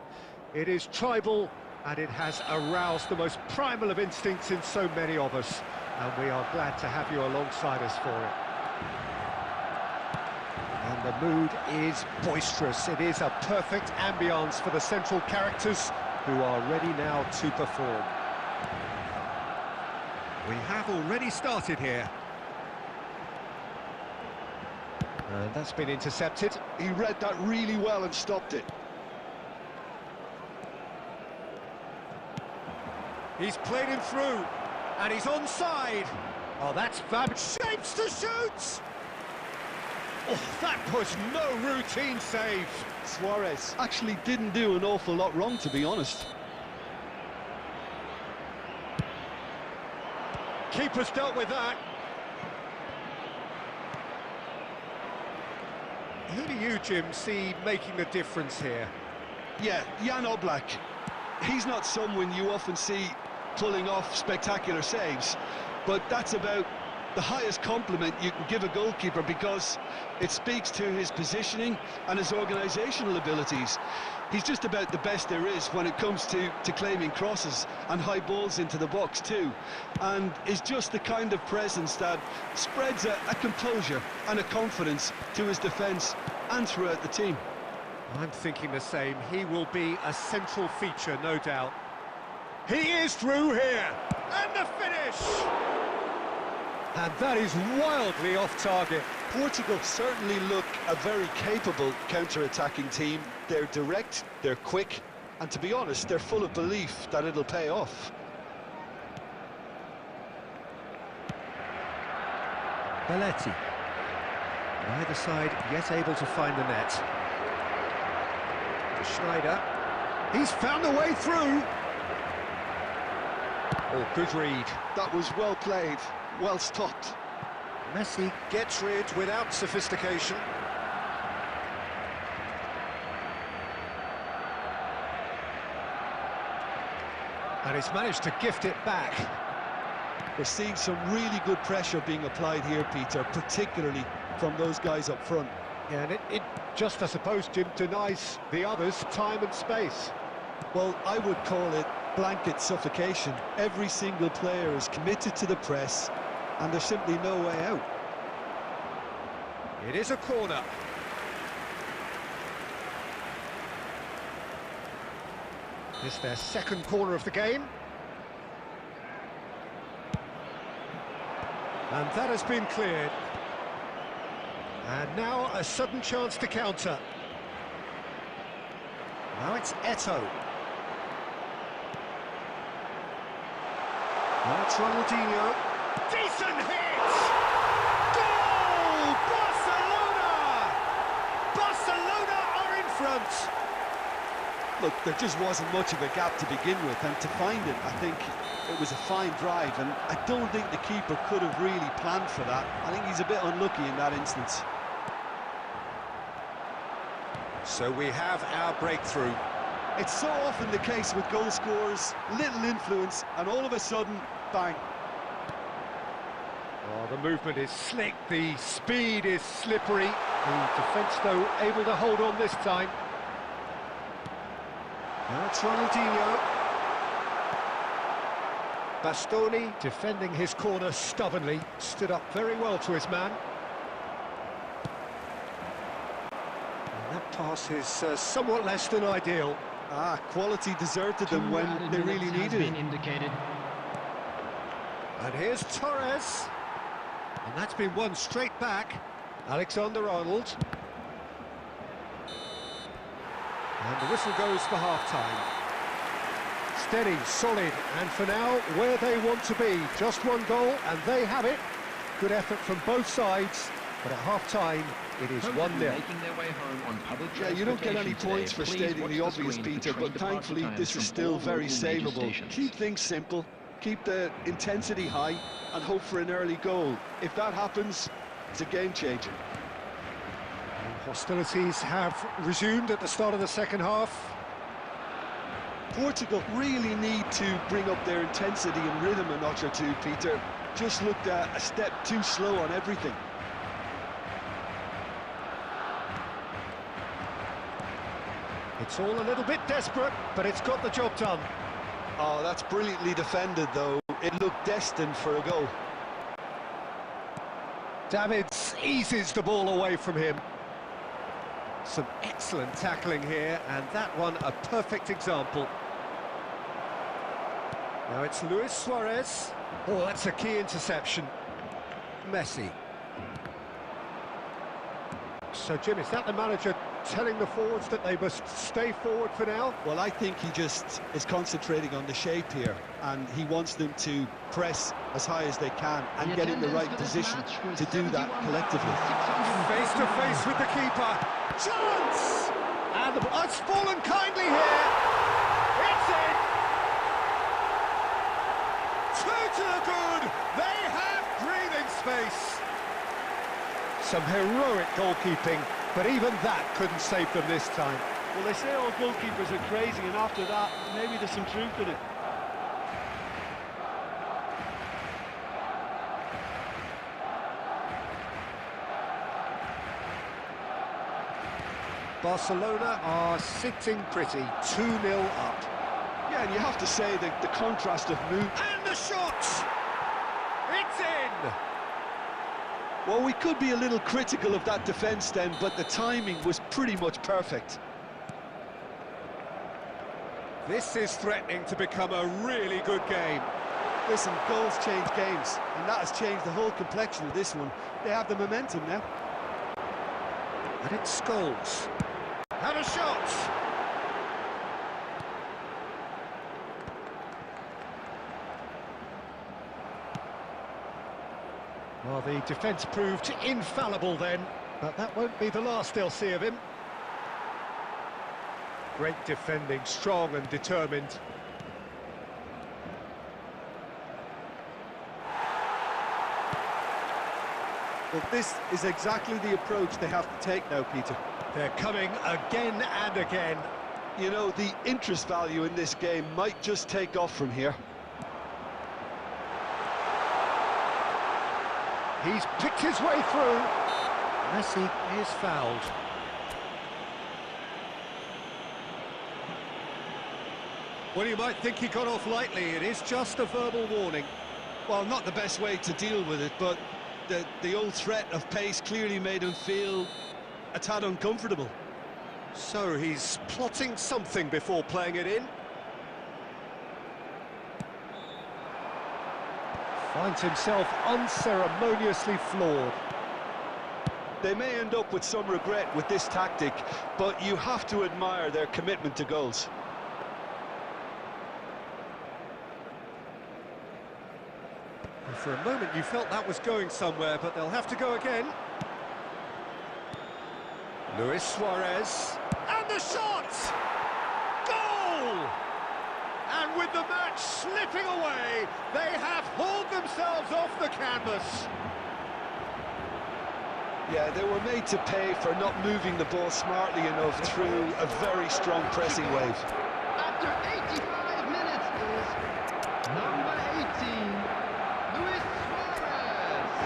A: It is tribal, and it has aroused the most primal of instincts in so many of us, and we are glad to have you alongside us for it. And the mood is boisterous. It is a perfect ambience for the central characters who are ready now to perform. We have already started here. And that's been intercepted.
B: He read that really well and stopped it.
A: He's played him through, and he's onside. Oh, that's fabulous. Shapes to shoot! Oh, that was no routine save.
B: Suarez actually didn't do an awful lot wrong, to be honest.
A: Keeper's dealt with that. Who do you, Jim, see making the difference here?
B: Yeah, Jan Oblak. He's not someone you often see pulling off spectacular saves, but that's about the highest compliment you can give a goalkeeper, because it speaks to his positioning and his organisational abilities. He's just about the best there is when it comes to claiming crosses and high balls into the box too, and is just the kind of presence that spreads a composure and a confidence to his defence and throughout the team.
A: I'm thinking the same. He will be a central feature, no doubt. He is through here, and the finish! And that is wildly off target.
B: Portugal certainly look a very capable counter-attacking team. They're direct, they're quick, and to be honest, they're full of belief that it'll pay off.
D: Belletti. Neither side yet able to find the net. To Schneider.
A: He's found a way through. Oh, good read.
B: That was well played, well stopped.
D: Messi gets rid without sophistication.
A: And he's managed to gift it back.
B: We're seeing some really good pressure being applied here, Peter, particularly from those guys up front.
A: Yeah, and it just, I suppose, Jim, denies the others time and space.
B: Well, I would call it blanket suffocation. Every single player is committed to the press, and there's simply no way out.
A: It is a corner. It's their second corner of the game. And that has been cleared. And now a sudden chance to counter. Now it's Eto'o. Now it's Ronaldinho. Decent hit! Goal! Barcelona! Barcelona are in front!
B: Look, there just wasn't much of a gap to begin with, and to find it, I think it was a fine drive, and I don't think the keeper could have really planned for that. I think he's a bit unlucky in that instance.
D: So we have our breakthrough.
B: It's so often the case with goal scorers, little influence, and all of a sudden, bang.
A: Oh, the movement is slick, the speed is slippery. The defence, though, able to hold on this time. Now it's Ronaldinho. Bastoni defending his corner stubbornly, stood up very well to his man. And that pass is somewhat less than ideal.
B: Quality deserted them when they really needed it.
C: Indicated.
A: And here's Torres. And that's been won straight back. Alexander-Arnold. And the whistle goes for half-time. Steady, solid, and for now, where they want to be. Just one goal, and they have it. Good effort from both sides, but at half-time, it is 1-0.
E: Making their way home on public
B: Yeah, you don't get any
E: transportation
B: points for
E: today.
B: stating
E: Please
B: the
E: watch
B: obvious,
E: screen for
B: Peter,
E: train
B: but
E: departure
B: thankfully
E: times
B: this
E: from
B: is still
E: all
B: very
E: local major
B: savable.
E: stations.
B: Keep things simple, keep the intensity high, and hope for an early goal. If that happens, it's a game-changer.
A: Hostilities have resumed at the start of the second half.
B: Portugal really need to bring up their intensity and rhythm a notch or two, Peter. Just looked a step too slow on everything.
A: It's all a little bit desperate, but it's got the job done.
B: Oh, that's brilliantly defended, though. It looked destined for a goal.
A: Davids eases the ball away from him. Some excellent tackling here, and that one a perfect example. Now it's Luis Suarez. Oh, that's a key interception. Messi. So, Jim, is that the manager telling the forwards that they must stay forward for now?
B: Well, I think he just is concentrating on the shape here, and he wants them to press as high as they can and get in the right position to do that collectively.
A: Face to face with the keeper. Chance! And it's fallen kindly here. It's in. Two to the good. They have breathing space. Some heroic goalkeeping, but even that couldn't save them this time.
B: Well, they say all goalkeepers are crazy, and after that, maybe there's some truth in it.
A: Barcelona are sitting pretty, 2-0 up.
B: Yeah, and you have to say that the contrast of mood.
A: And the shot! It's in!
B: Well, we could be a little critical of that defence then, but the timing was pretty much perfect.
A: This is threatening to become a really good game.
B: Listen, goals change games, and that has changed the whole complexion of this one. They have the momentum now.
A: And it's Scholes. And a shot! Well, the defence proved infallible then, but that won't be the last they'll see of him. Great defending, strong and determined.
B: Well, this is exactly the approach they have to take now, Peter.
A: They're coming again and again.
B: You know, the interest value in this game might just take off from here.
A: He's picked his way through. Messi is fouled. Well, you might think he got off lightly. It is just a verbal warning.
B: Well, not the best way to deal with it, but the old threat of pace clearly made him feel a tad uncomfortable.
A: So he's plotting something before playing it in. Finds himself unceremoniously floored.
B: They may end up with some regret with this tactic, but you have to admire their commitment to goals.
A: And for a moment you felt that was going somewhere, but they'll have to go again. Luis Suarez, and the shot! Goal! And with the match slipping away, they have hauled themselves off the canvas.
B: Yeah, they were made to pay for not moving the ball smartly enough through a very strong pressing wave.
C: After 85 minutes is number 18, Luis Suarez.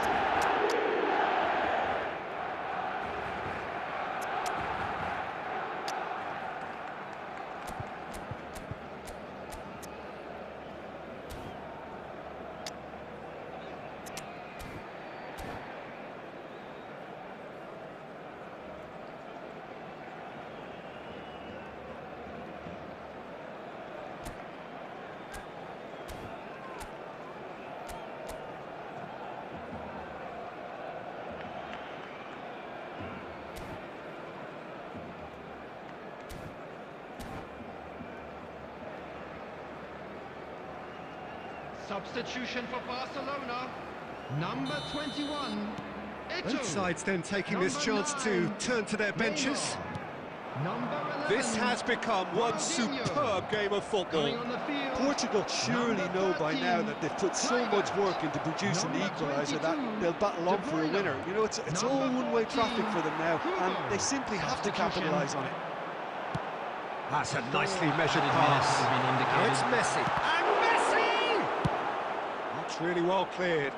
C: Substitution for Barcelona, number 21,
A: Both sides then taking this chance to turn to their benches.
C: Number 11,
A: This has become one superb game of football.
C: coming on the field.
B: Portugal surely
C: Number
B: know by
C: 13,
B: now that they've put so much work into producing the
C: Number
B: equaliser that
C: 22,
B: they'll battle on for a winner. You know, it's all
C: Number
B: one-way
C: 14,
B: traffic for them now, and they simply have to
C: Substitution.
B: capitalise on it.
A: That's a nicely measured
C: Added minutes
A: pass.
C: have been
A: Now
C: indicated.
A: it's Messi. And Messi! That's really well cleared.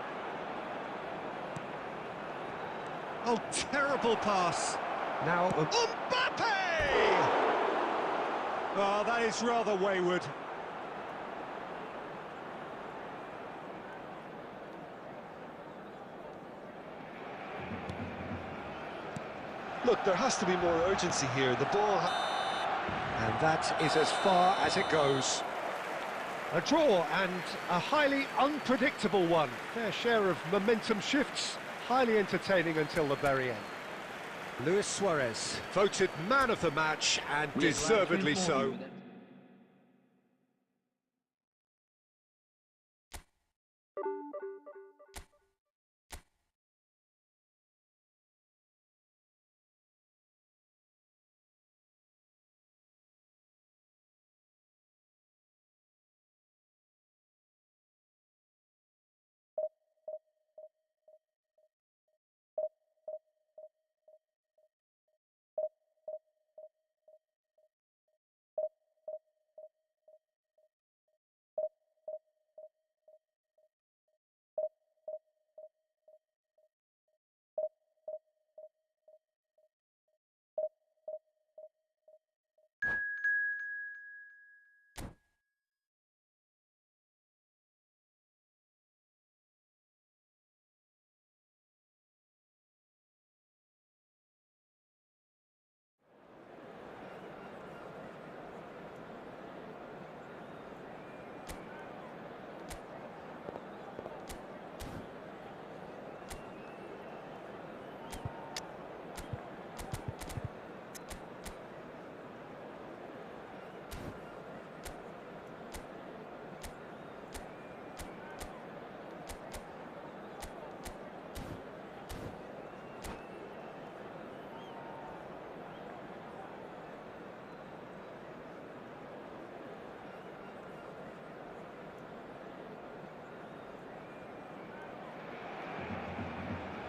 A: Oh, terrible pass. Now Mbappe! Oh, that is rather wayward.
B: Look, there has to be more urgency here. The ball...
A: And that is as far as it goes. A draw and a highly unpredictable one. Fair share of momentum shifts, highly entertaining until the very end. Luis Suarez, voted man of the match, and
E: We are glad to
A: deservedly
E: inform
A: so.
E: you that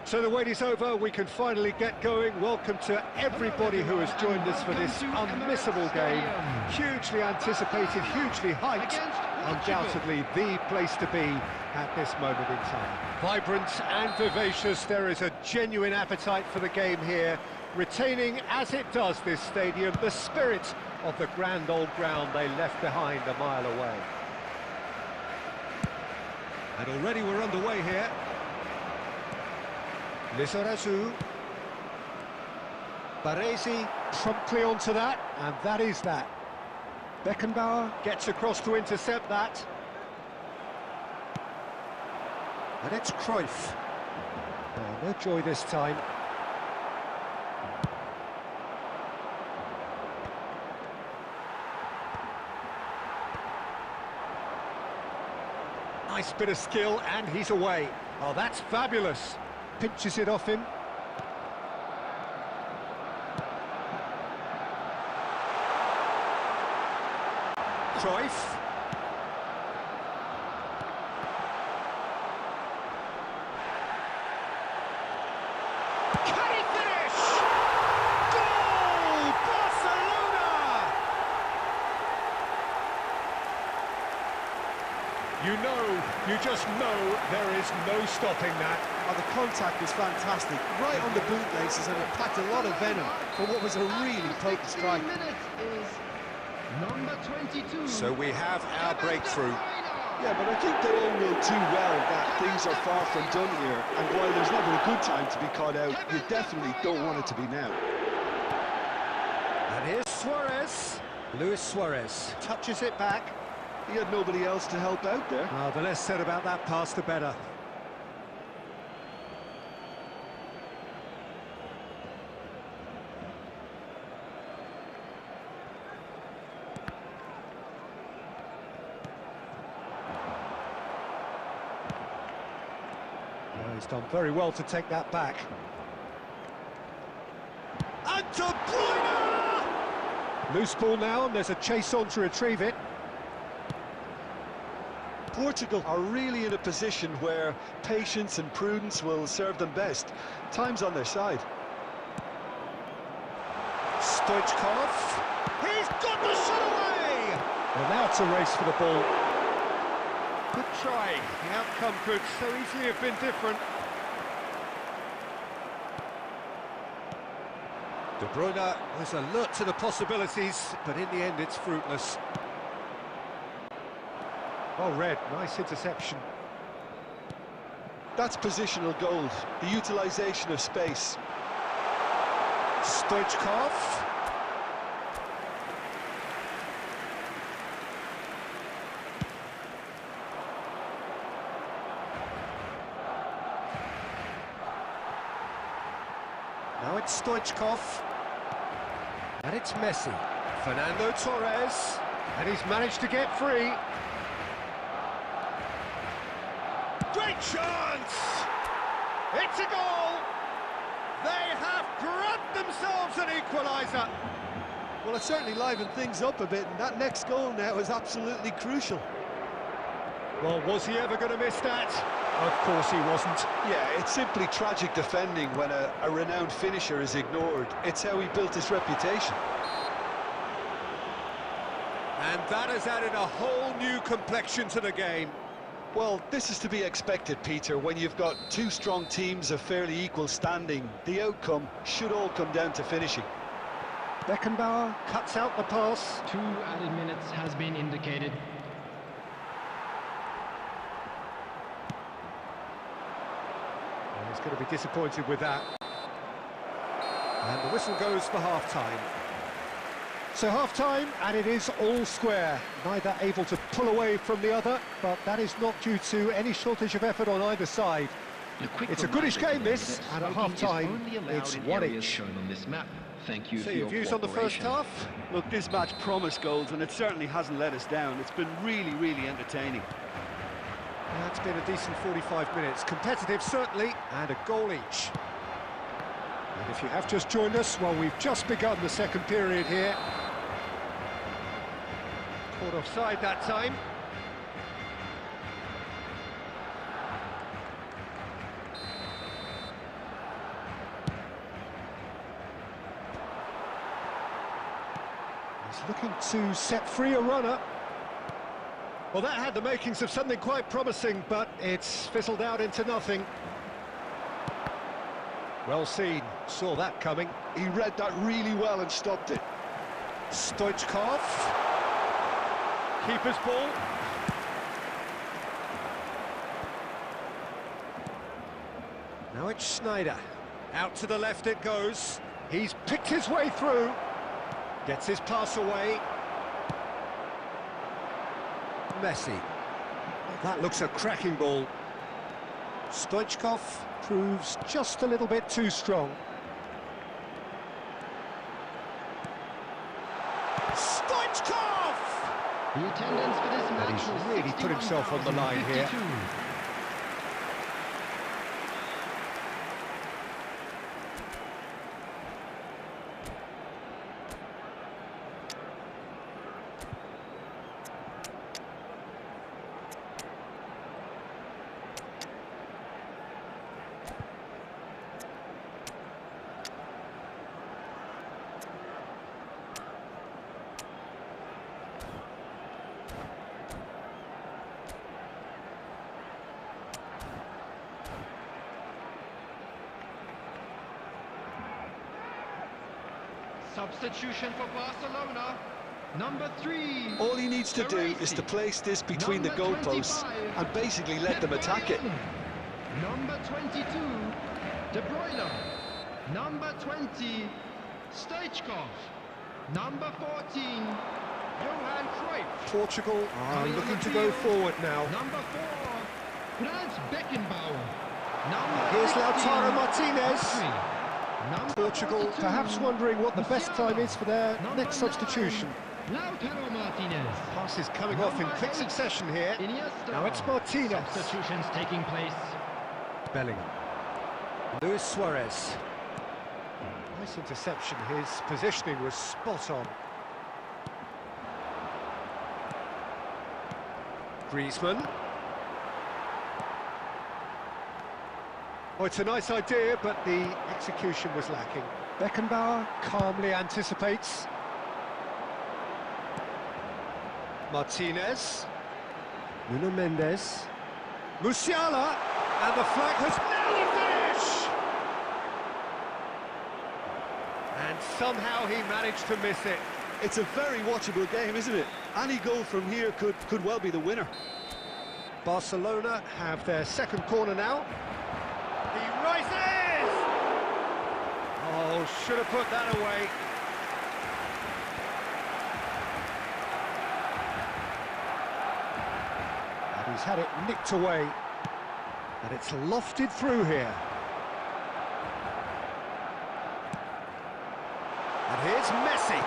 A: So the wait is over, we can finally get going. Welcome to everybody who has joined us for this unmissable game. Hugely anticipated, hugely hyped, undoubtedly the place to be at this moment in time. Vibrant and vivacious, there is a genuine appetite for the game here, retaining, as it does this stadium, the spirit of the grand old ground they left behind a mile away. And already we're underway here. Lizarazu. Baresi promptly onto that, and that is that. Beckenbauer gets across to intercept that. And it's Cruyff. Oh, no joy this time. Nice bit of skill, and he's away. Oh, that's fabulous. Pinches it off him. Cruyff. Can he finish? Goal! Barcelona! You just know there is no stopping that.
B: Oh, the contact was fantastic, right on the bootlaces, and it packed a lot of venom for what was a really potent strike.
C: Number 22.
D: So we have our breakthrough.
F: Yeah, but I think they all know too well that things are far from done here, and while there's never a good time to be caught out, you definitely don't want it to be now.
A: And here's Suarez. Luis Suarez touches it back.
F: He had nobody else to help out there.
A: Well, the less said about that pass, the better. Well, he's done very well to take that back. And De Bruyne! Loose ball now, and there's a chase on to retrieve it.
F: Portugal are really in a position where patience and prudence will serve them best. Time's on their side.
A: Stoichkov. He's got the shot away! Well, now it's a race for the ball. Good try. The outcome could so easily have been different. De Bruyne was alert to the possibilities, but in the end it's fruitless. Oh, Red, nice interception.
F: That's positional gold, the utilisation of space.
A: Stoichkov. Now it's Stoichkov. And it's Messi. Fernando Torres. And he's managed to get free. Great chance! It's a goal! They have grabbed themselves an equaliser.
B: Well, it certainly livened things up a bit, and that next goal now is absolutely crucial.
A: Well, was he ever going to miss that? Of course he wasn't.
F: Yeah, it's simply tragic defending when a renowned finisher is ignored. It's how he built his reputation.
A: And that has added a whole new complexion to the game.
F: Well, this is to be expected, Peter. When you've got two strong teams of fairly equal standing, the outcome should all come down to finishing.
A: Beckenbauer cuts out the pass.
C: 2 added minutes has been indicated.
A: Well, he's going to be disappointed with that. And the whistle goes for half-time. So half-time, and it is all square. Neither able to pull away from the other, but that is not due to any shortage of effort on either side. It's a goodish game, this, and at half-time, it's 1-1.
E: On this map. Thank you
A: So
E: for
A: your
E: your
A: views on the first
E: cooperation.
A: half?
F: Look, this match promised goals, and it certainly hasn't let us down. It's been really, really entertaining.
A: That's been a decent 45 minutes. Competitive, certainly, and a goal each. And if you have just joined us, well, we've just begun the second period here. Caught offside that time. He's looking to set free a runner. Well, that had the makings of something quite promising, but it's fizzled out into nothing. Well seen, saw that coming.
F: He read that really well and stopped it.
A: Stoichkov. Keeper's ball. Now it's Schneider. Out to the left it goes. He's picked his way through. Gets his pass away. Messi. That looks a cracking ball. Stoichkov proves just a little bit too strong. Stoichkov!
C: The attendance for this match
A: And he's
C: was
A: really put himself on the line here.
C: 61,052. Substitution for Barcelona, number 3.
F: All he needs to do is to place this between the goalposts and basically let them attack it.
C: Number 22, De Bruyne. Number 20, Stoichkov. Number 14, Johan Cruyff.
A: Portugal are
C: Coming on
A: looking
C: the
A: to go
C: field,
A: forward now.
C: Number 4, Franz Beckenbauer. Number
A: Here's
C: 16,
A: Lautaro Martinez.
C: Petri. Number
A: Portugal
C: 42,
A: perhaps wondering what the best time is for their
C: Number
A: next substitution.
C: 9, Lautaro Martinez.
A: Passes coming off in
C: Number
A: quick
C: 8,
A: succession here.
C: Iniesta.
A: Now it's Martinez.
C: Substitutions taking place.
A: Bellingham. Luis Suarez. Nice interception. His positioning was spot on. Griezmann. Oh, it's a nice idea, but the execution was lacking. Beckenbauer calmly anticipates. Martinez. Nuno Mendes. Musiala. And the flag has nailed the finish! And somehow he managed to miss it.
F: It's a very watchable game, isn't it? Any goal from here could well be the winner.
A: Barcelona have their second corner now. He rises! Oh, should have put that away. And he's had it nicked away. And it's lofted through here. And here's Messi.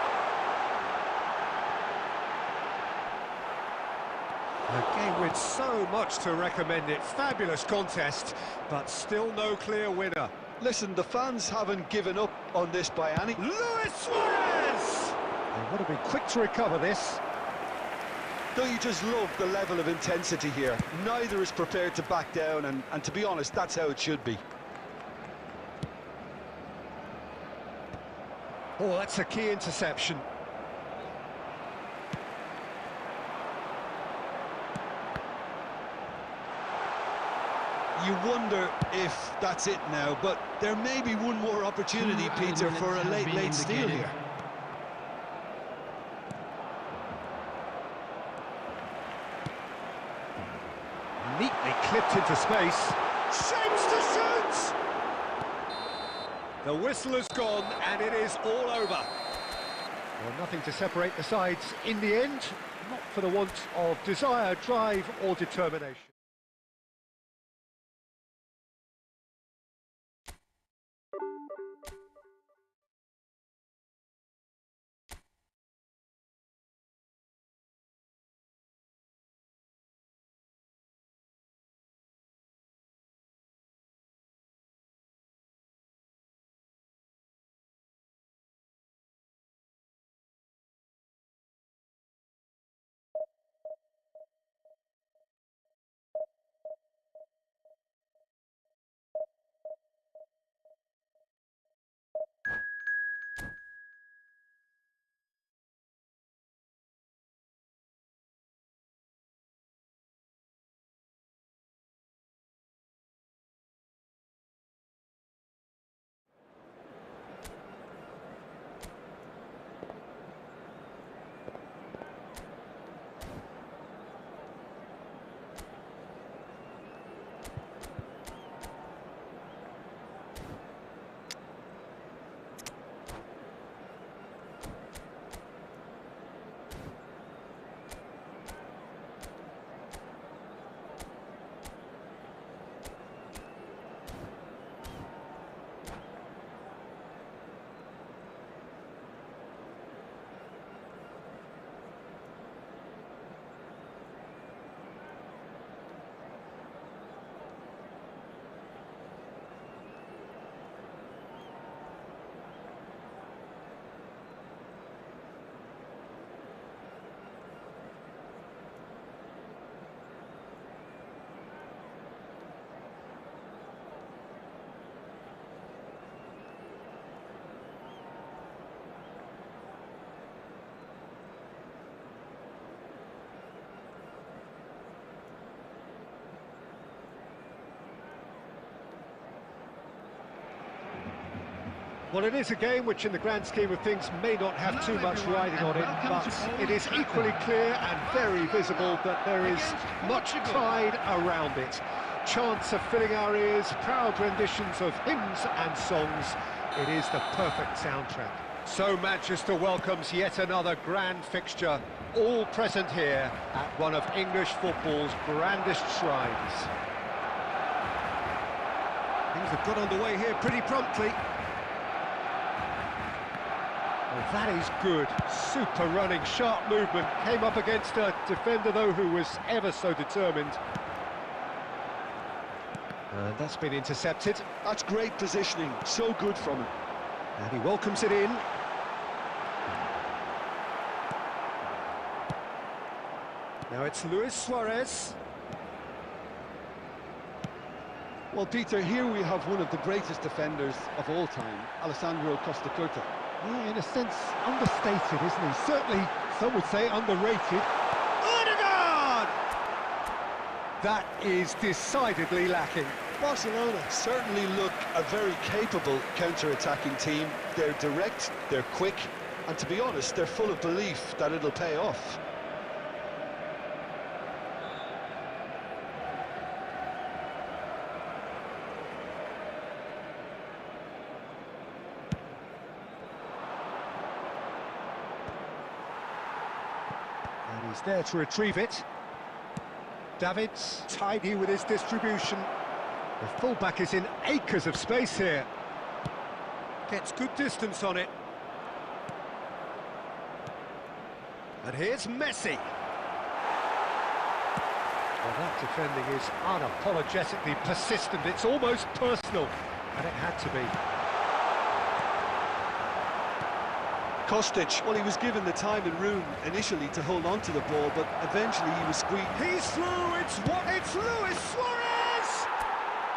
A: A game with so much to recommend it. Fabulous contest, but still no clear winner.
F: Listen, the fans haven't given up on this by any...
A: Luis Suarez! They want to be quick to recover this.
F: Don't you just love the level of intensity here? Neither is prepared to back down, and to be honest, that's how it should be.
A: Oh, that's a key interception.
F: You wonder if that's it now, but there may be one more opportunity, Peter, for a late steal here.
A: Neatly clipped into space. Shapes to shoot! The whistle has gone, and it is all over. Well, nothing to separate the sides in the end, not for the want of desire, drive or determination. Well, it is a game which, in the grand scheme of things, may not have too much riding on it, but it is equally clear and very visible that there is much pride around it. Chants are filling our ears, proud renditions of hymns and songs. It is the perfect soundtrack. So Manchester welcomes yet another grand fixture, all present here at one of English football's grandest shrines. Things have got underway here pretty promptly. Well, that is good. Super running, sharp movement. Came up against a defender, though, who was ever so determined. And that's been intercepted.
F: That's great positioning, so good from him.
A: And he welcomes it in. Now it's Luis Suarez.
F: Well, Peter, here we have one of the greatest defenders of all time, Alessandro Costa Curta.
A: Yeah, in a sense, understated, isn't he? Certainly, some would say underrated. Odegaard! That is decidedly lacking.
F: Barcelona certainly look a very capable counter-attacking team. They're direct, they're quick, and to be honest, they're full of belief that it'll pay off.
A: And he's there to retrieve it. David's tidy with his distribution. The fullback is in acres of space here. Gets good distance on it. And here's Messi. Well, that defending is unapologetically persistent. It's almost personal, and it had to be.
B: Kostic, well, he was given the time and room initially to hold on to the ball, but eventually he was squeezed.
A: He's through, it's Luis Suarez!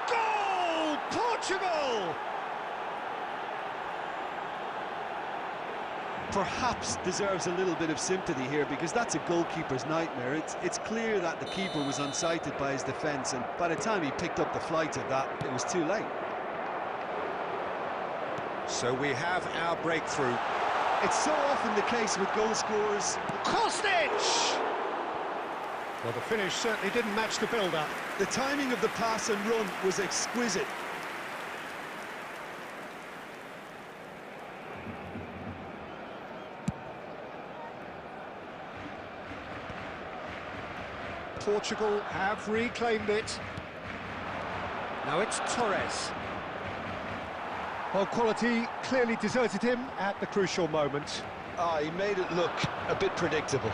A: Goal! Portugal!
B: Perhaps deserves a little bit of sympathy here, because that's a goalkeeper's nightmare. It's clear that the keeper was unsighted by his defence, and by the time he picked up the flight of that, it was too late.
A: So we have our breakthrough.
B: It's so often the case with goal scorers.
A: Kostic! Well, the finish certainly didn't match the build-up.
B: The timing of the pass and run was exquisite.
A: Portugal have reclaimed it. Now it's Torres. Well, quality clearly deserted him at the crucial moment.
F: He made it look a bit predictable.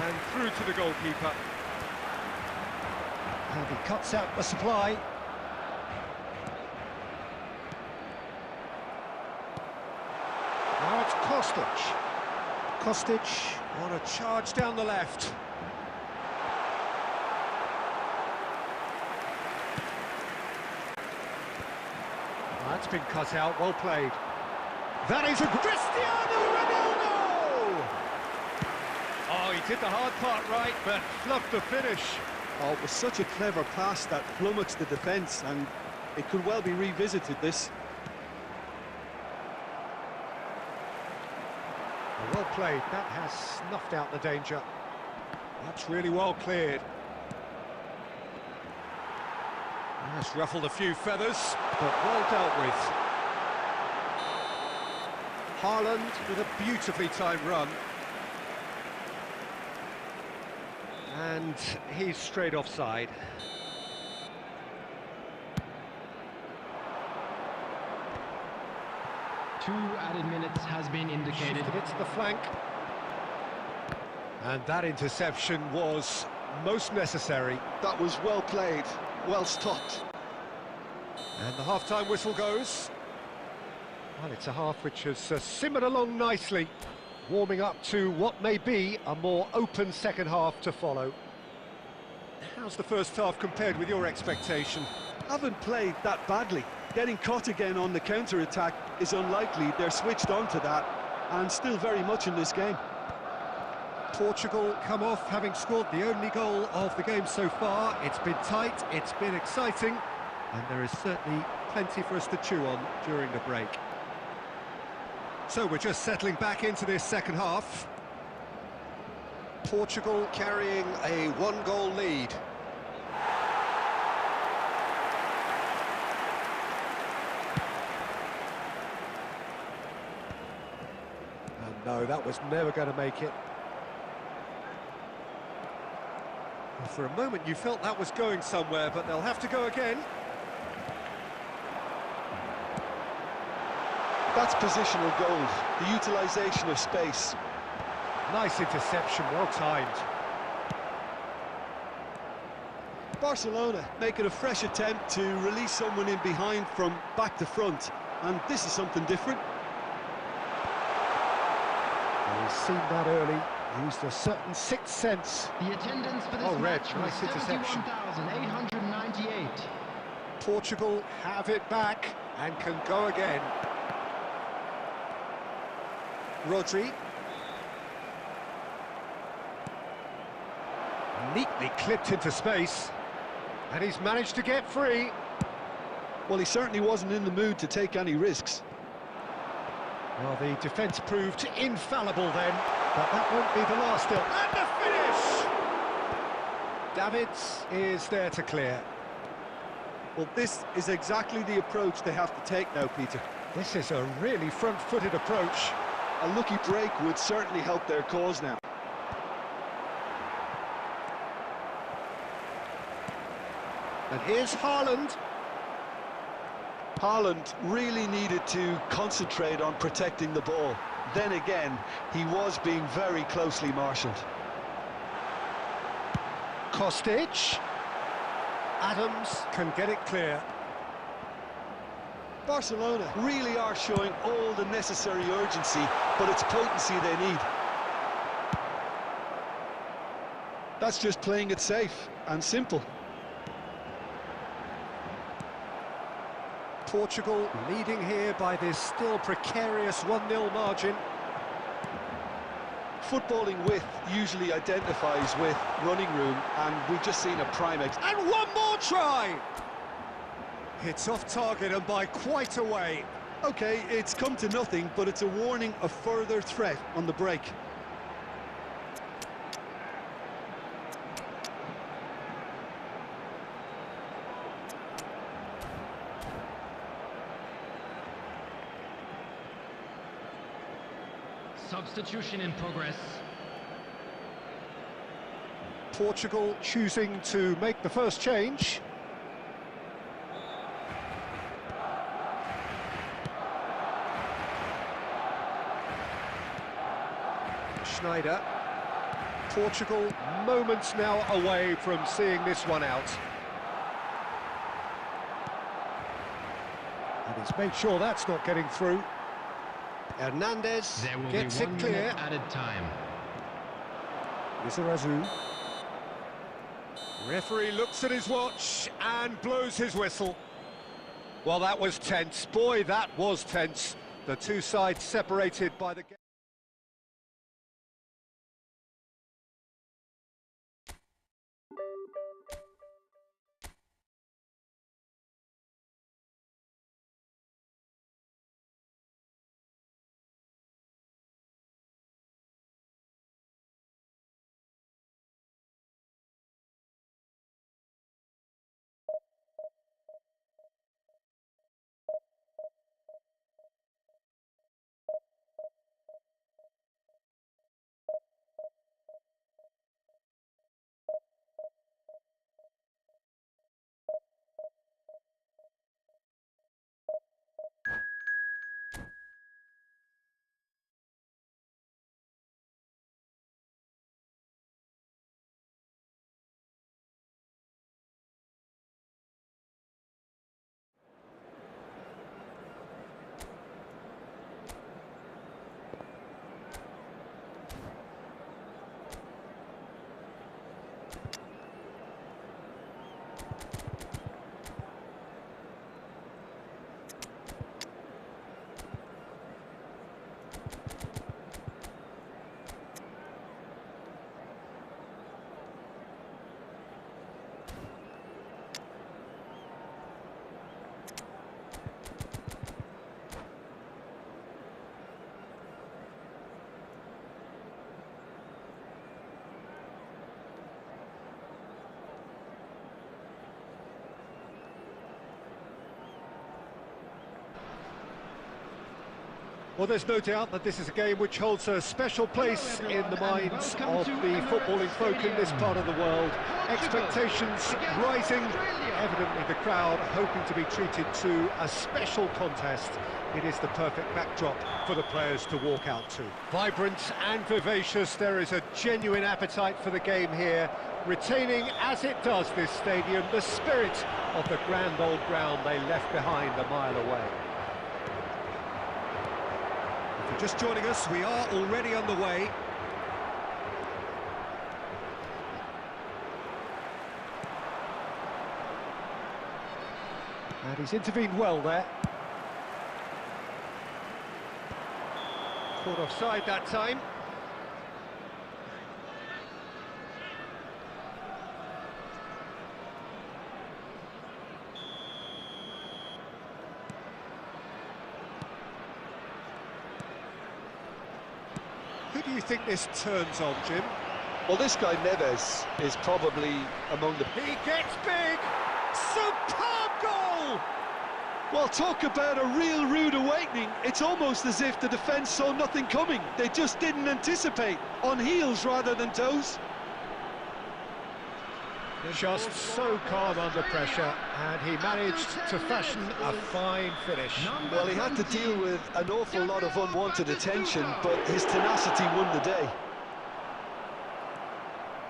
A: And through to the goalkeeper. And he cuts out the supply. Now it's Kostic. Kostic on a charge down the left. That's been cut out, well played. That is a Cristiano Ronaldo! Oh, he did the hard part right, but fluffed the finish.
B: Oh, it was such a clever pass that flummoxed the defence, and it could well be revisited, this.
A: Well played, that has snuffed out the danger. That's really well cleared. That's ruffled a few feathers, but well dealt with. Haaland with a beautifully timed run. And he's straight offside.
C: Two added minutes has been indicated.
A: It's the flank. And that interception was most necessary.
F: That was well played, well stopped.
A: And the half-time whistle goes. Well, it's a half which has simmered along nicely, warming up to what may be a more open second half to follow. How's the first half compared with your expectation?
B: Haven't played that badly. Getting caught again on the counter-attack is unlikely. They're switched on to that, and still very much in this game.
A: Portugal come off having scored the only goal of the game so far. It's been tight, it's been exciting,
D: And there is certainly plenty for us to chew on during the break. So we're just settling back into this second half. Portugal carrying a one-goal lead. And no, that was never going to make it. Well, for a moment you felt that was going somewhere, but they'll have to go again.
F: That's positional goal, the utilisation of space.
D: Nice interception, well timed.
B: Barcelona making a fresh attempt to release someone in behind from back to front, and this is something different.
D: Well, he's seen that early, used a certain sixth sense.
C: The attendance for this
D: Red,
C: match was
D: nice interception.
C: 71,898.
D: Portugal have it back and can go again. Rodri. Neatly clipped into space, and he's managed to get free.
B: Well, he certainly wasn't in the mood to take any risks.
D: Well, the defence proved infallible then, but that won't be the last still. And the finish! Davids is there to clear.
B: Well, this is exactly the approach they have to take now, Peter.
D: This is a really front-footed approach.
F: A lucky break would certainly help their cause now.
D: And here's Haaland.
F: Haaland really needed to concentrate on protecting the ball. Then again, he was being very closely marshalled.
D: Kostic. Adams can get it clear.
F: Barcelona really are showing all the necessary urgency, but it's potency they need. That's just playing it safe and simple.
D: Portugal leading here by this still precarious 1-0 margin.
F: Footballing width usually identifies with running room, and we've just seen a prime example.
D: And one more try! It's off target and by quite a way.
B: Okay, it's come to nothing, but it's a warning of further threat on the break.
C: Substitution in progress.
D: Portugal choosing to make the first change. Schneider. Portugal moments now away from seeing this one out. And he's made sure that's not getting through. Hernandez
C: There will
D: gets
C: be
D: it
C: 1
D: clear.
C: minute added time.
D: Lizarazu. Referee looks at his watch and blows his whistle. Well, that was tense. Boy, that was tense. The two sides separated by the... Well, there's no doubt that this is a game which holds a special place in the minds of the footballing folk in this part of the world. Expectations rising, evidently the crowd hoping to be treated to a special contest. It is the perfect backdrop for the players to walk out to. Vibrant and vivacious, there is a genuine appetite for the game here, retaining, as it does this stadium, the spirit of the grand old ground they left behind a mile away. If you're just joining us, we are already underway. And he's intervened well there. Caught offside that time. Who do you think this turns on, Jim?
F: Well, this guy Neves is probably among the...
D: He gets big! Superb goal!
B: Well, talk about a real rude awakening. It's almost as if the defence saw nothing coming. They just didn't anticipate, on heels rather than toes.
D: Just so calm under pressure, and he managed to fashion a fine finish.
F: Well, he had to deal with an awful lot of unwanted attention, but his tenacity won the day.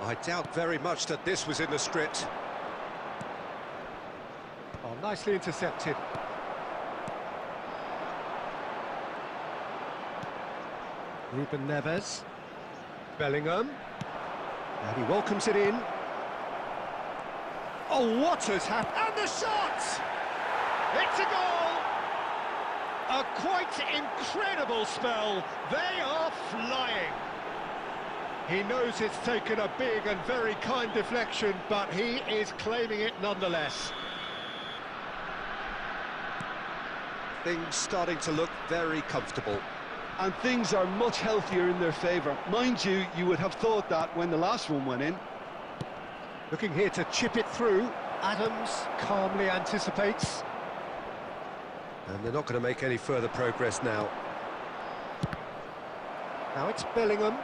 D: I doubt very much that this was in the script. Oh, nicely intercepted. Ruben Neves. Bellingham. And he welcomes it in. Oh, what has happened? And the shot! It's a goal! A quite incredible spell. They are flying. He knows it's taken a big and very kind deflection, but he is claiming it nonetheless. Things starting to look very comfortable.
B: And things are much healthier in their favour. Mind you, you would have thought that when the last one went in.
D: Looking here to chip it through. Adams calmly anticipates. And they're not going to make any further progress now. Now it's Bellingham.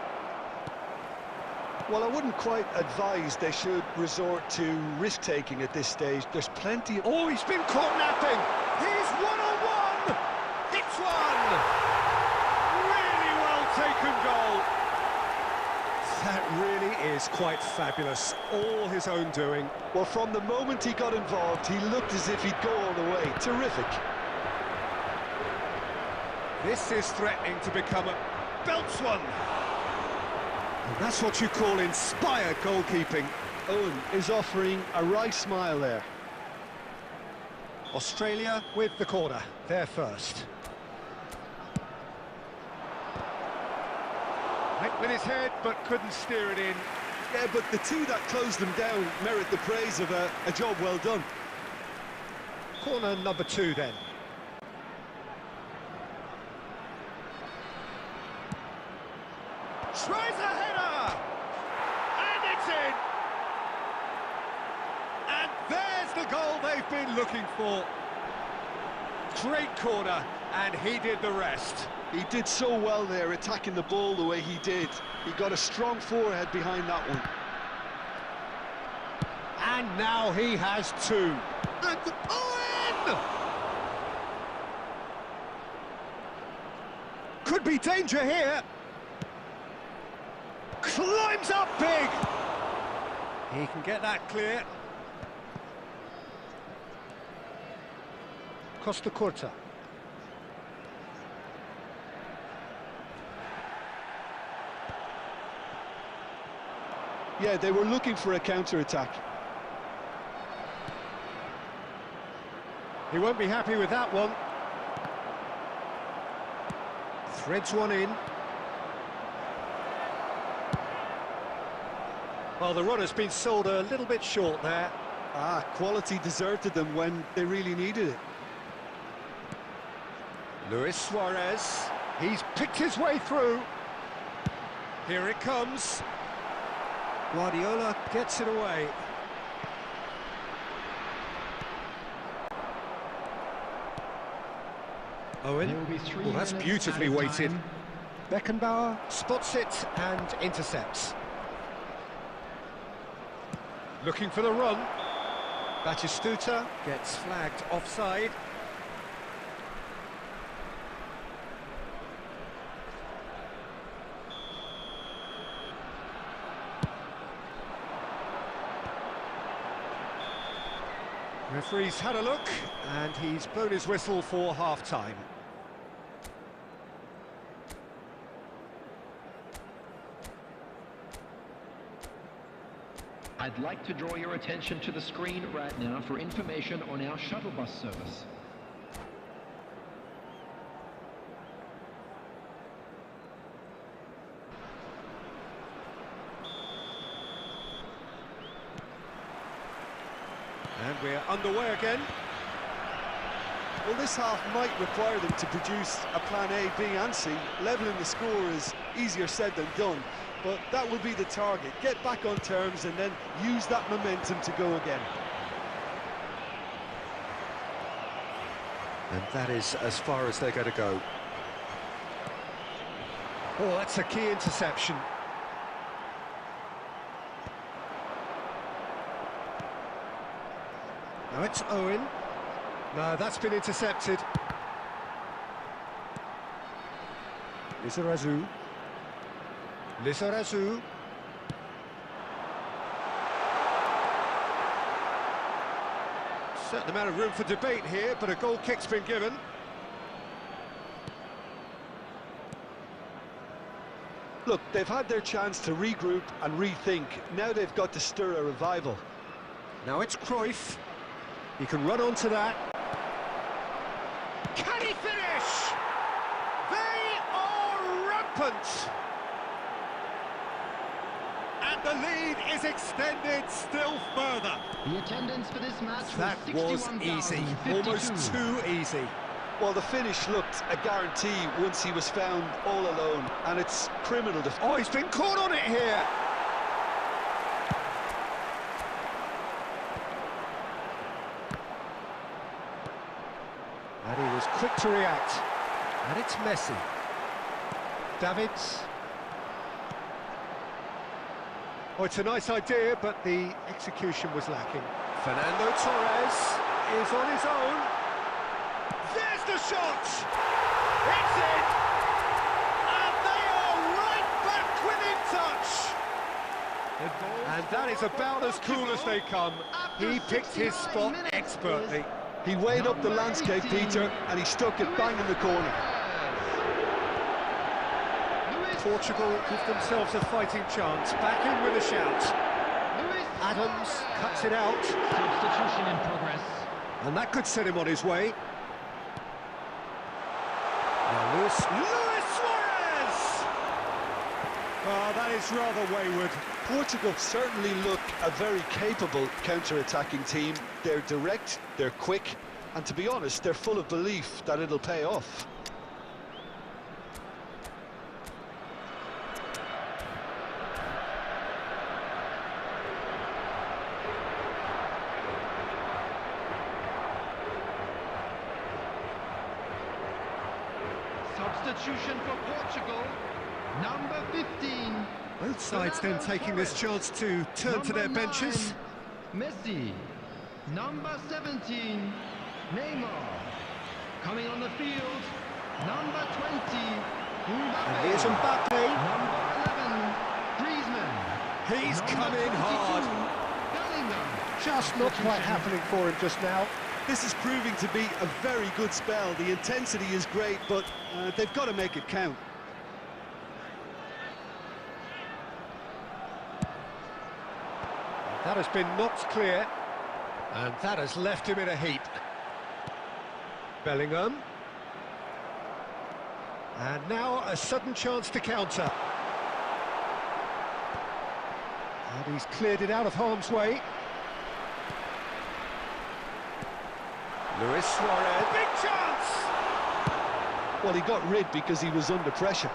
B: Well, I wouldn't quite advise they should resort to risk-taking at this stage. There's plenty of...
D: Oh, he's been caught napping! He's one-on-one! It's one! Really well-taken goal! That really is quite fabulous. All his own doing.
B: Well, from the moment he got involved, he looked as if he'd go all the way. Terrific.
D: This is threatening to become a belts one. And that's what you call inspired goalkeeping.
B: Owen is offering a right smile there.
D: Australia with the corner. They're first. Went with his head, but couldn't steer it in.
B: Yeah, but the two that closed them down merit the praise of a job well done.
D: Corner number 2 then. Tries a header! And it's in! And there's the goal they've been looking for. Great corner, and he did the rest.
B: He did so well there, attacking the ball the way he did. He got a strong forehead behind that one.
D: And now he has 2. And Owen! Could be danger here. Climbs up big. He can get that clear. Costa Curta.
B: Yeah, they were looking for a counter-attack.
D: He won't be happy with that one. Threads one in. Well, the run has been sold a little bit short there.
B: Quality deserted them when they really needed it.
D: Luis Suarez, he's picked his way through. Here it comes. Guardiola gets it away. Owen.
C: There will be 3
D: Well, that's
C: minutes
D: beautifully
C: added
D: weighted.
C: time.
D: Beckenbauer spots it and intercepts. Looking for the run. Batistuta gets flagged offside. Referee's had a look, and he's blown his whistle for half-time.
E: I'd like to draw your attention to the screen right now for information on our shuttle bus service.
D: And we're underway again.
B: Well, this half might require them to produce a plan A, B and C. Levelling the score is easier said than done, but that will be the target. Get back on terms and then use that momentum to go again.
D: And that is as far as they're going to go. Oh, that's a key interception. Now it's Owen. No, that's been intercepted. Lizarazu. Lizarazu. Certain amount of room for debate here, but a goal kick's been given.
B: Look, they've had their chance to regroup and rethink. Now they've got to stir a revival.
D: Now it's Cruyff. He can run onto that. Can he finish? They are rampant. And the lead is extended still further.
C: The attendance for this match
D: That was easy, almost too easy.
B: Well, the finish looked a guarantee once he was found all alone, and it's criminal to...
D: Oh, he's been caught on it here. And he was quick to react. And it's Messi. Davids. Oh, it's a nice idea, but the execution was lacking. Fernando Torres is on his own. There's the shot! It's in! And they are right back within touch! And that is about as cool as they come. He picked his spot expertly.
B: He weighed up the landscape, Peter, and he stuck it bang in the corner.
D: Portugal give themselves a fighting chance. Back in with a shout. Adams cuts it out.
C: Substitution in progress.
D: And that could set him on his way. Now Luis Suarez! Oh, that is rather wayward.
B: Portugal certainly look a very capable counter-attacking team. They're direct, they're quick, and to be honest, they're full of belief that it'll pay off.
C: Substitution for Portugal, number 15.
D: Both sides then taking this chance to turn to their benches.
C: 9, Messi. Number 17, Neymar. Coming on the field, number 20, Mbappe.
D: And here's Mbappe.
C: Number 11, Griezmann.
D: He's
C: Number
D: come in
C: 22,
D: hard.
C: Bellingham.
D: Just not quite happening for him just now.
B: This is proving to be a very good spell. The intensity is great, but they've got to make it count.
D: That has been knocked clear, and that has left him in a heap. Bellingham. And now a sudden chance to counter. And he's cleared it out of harm's way. Luis Suarez. Big chance!
B: Well, he got rid because he was under pressure.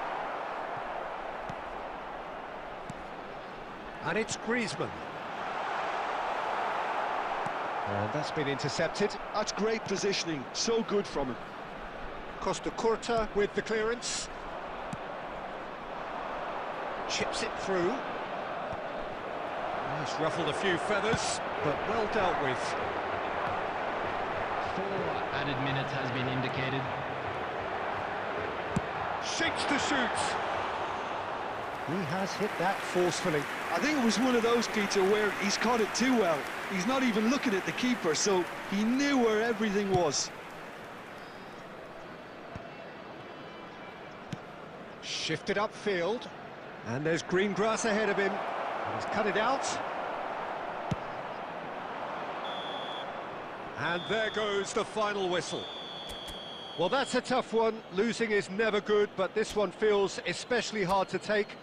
D: And it's Griezmann. And that's been intercepted.
B: That's great positioning, so good from him.
D: Costa Curta with the clearance. Chips it through. It's ruffled a few feathers, but well dealt with.
C: 4 added minutes has been indicated.
D: Shakes to shoot. He has hit that forcefully.
B: I think it was one of those, Peter, where he's caught it too well. He's not even looking at the keeper, so he knew where everything was.
D: Shifted upfield, and there's green grass ahead of him. He's cut it out. And there goes the final whistle. Well, that's a tough one. Losing is never good, but this one feels especially hard to take.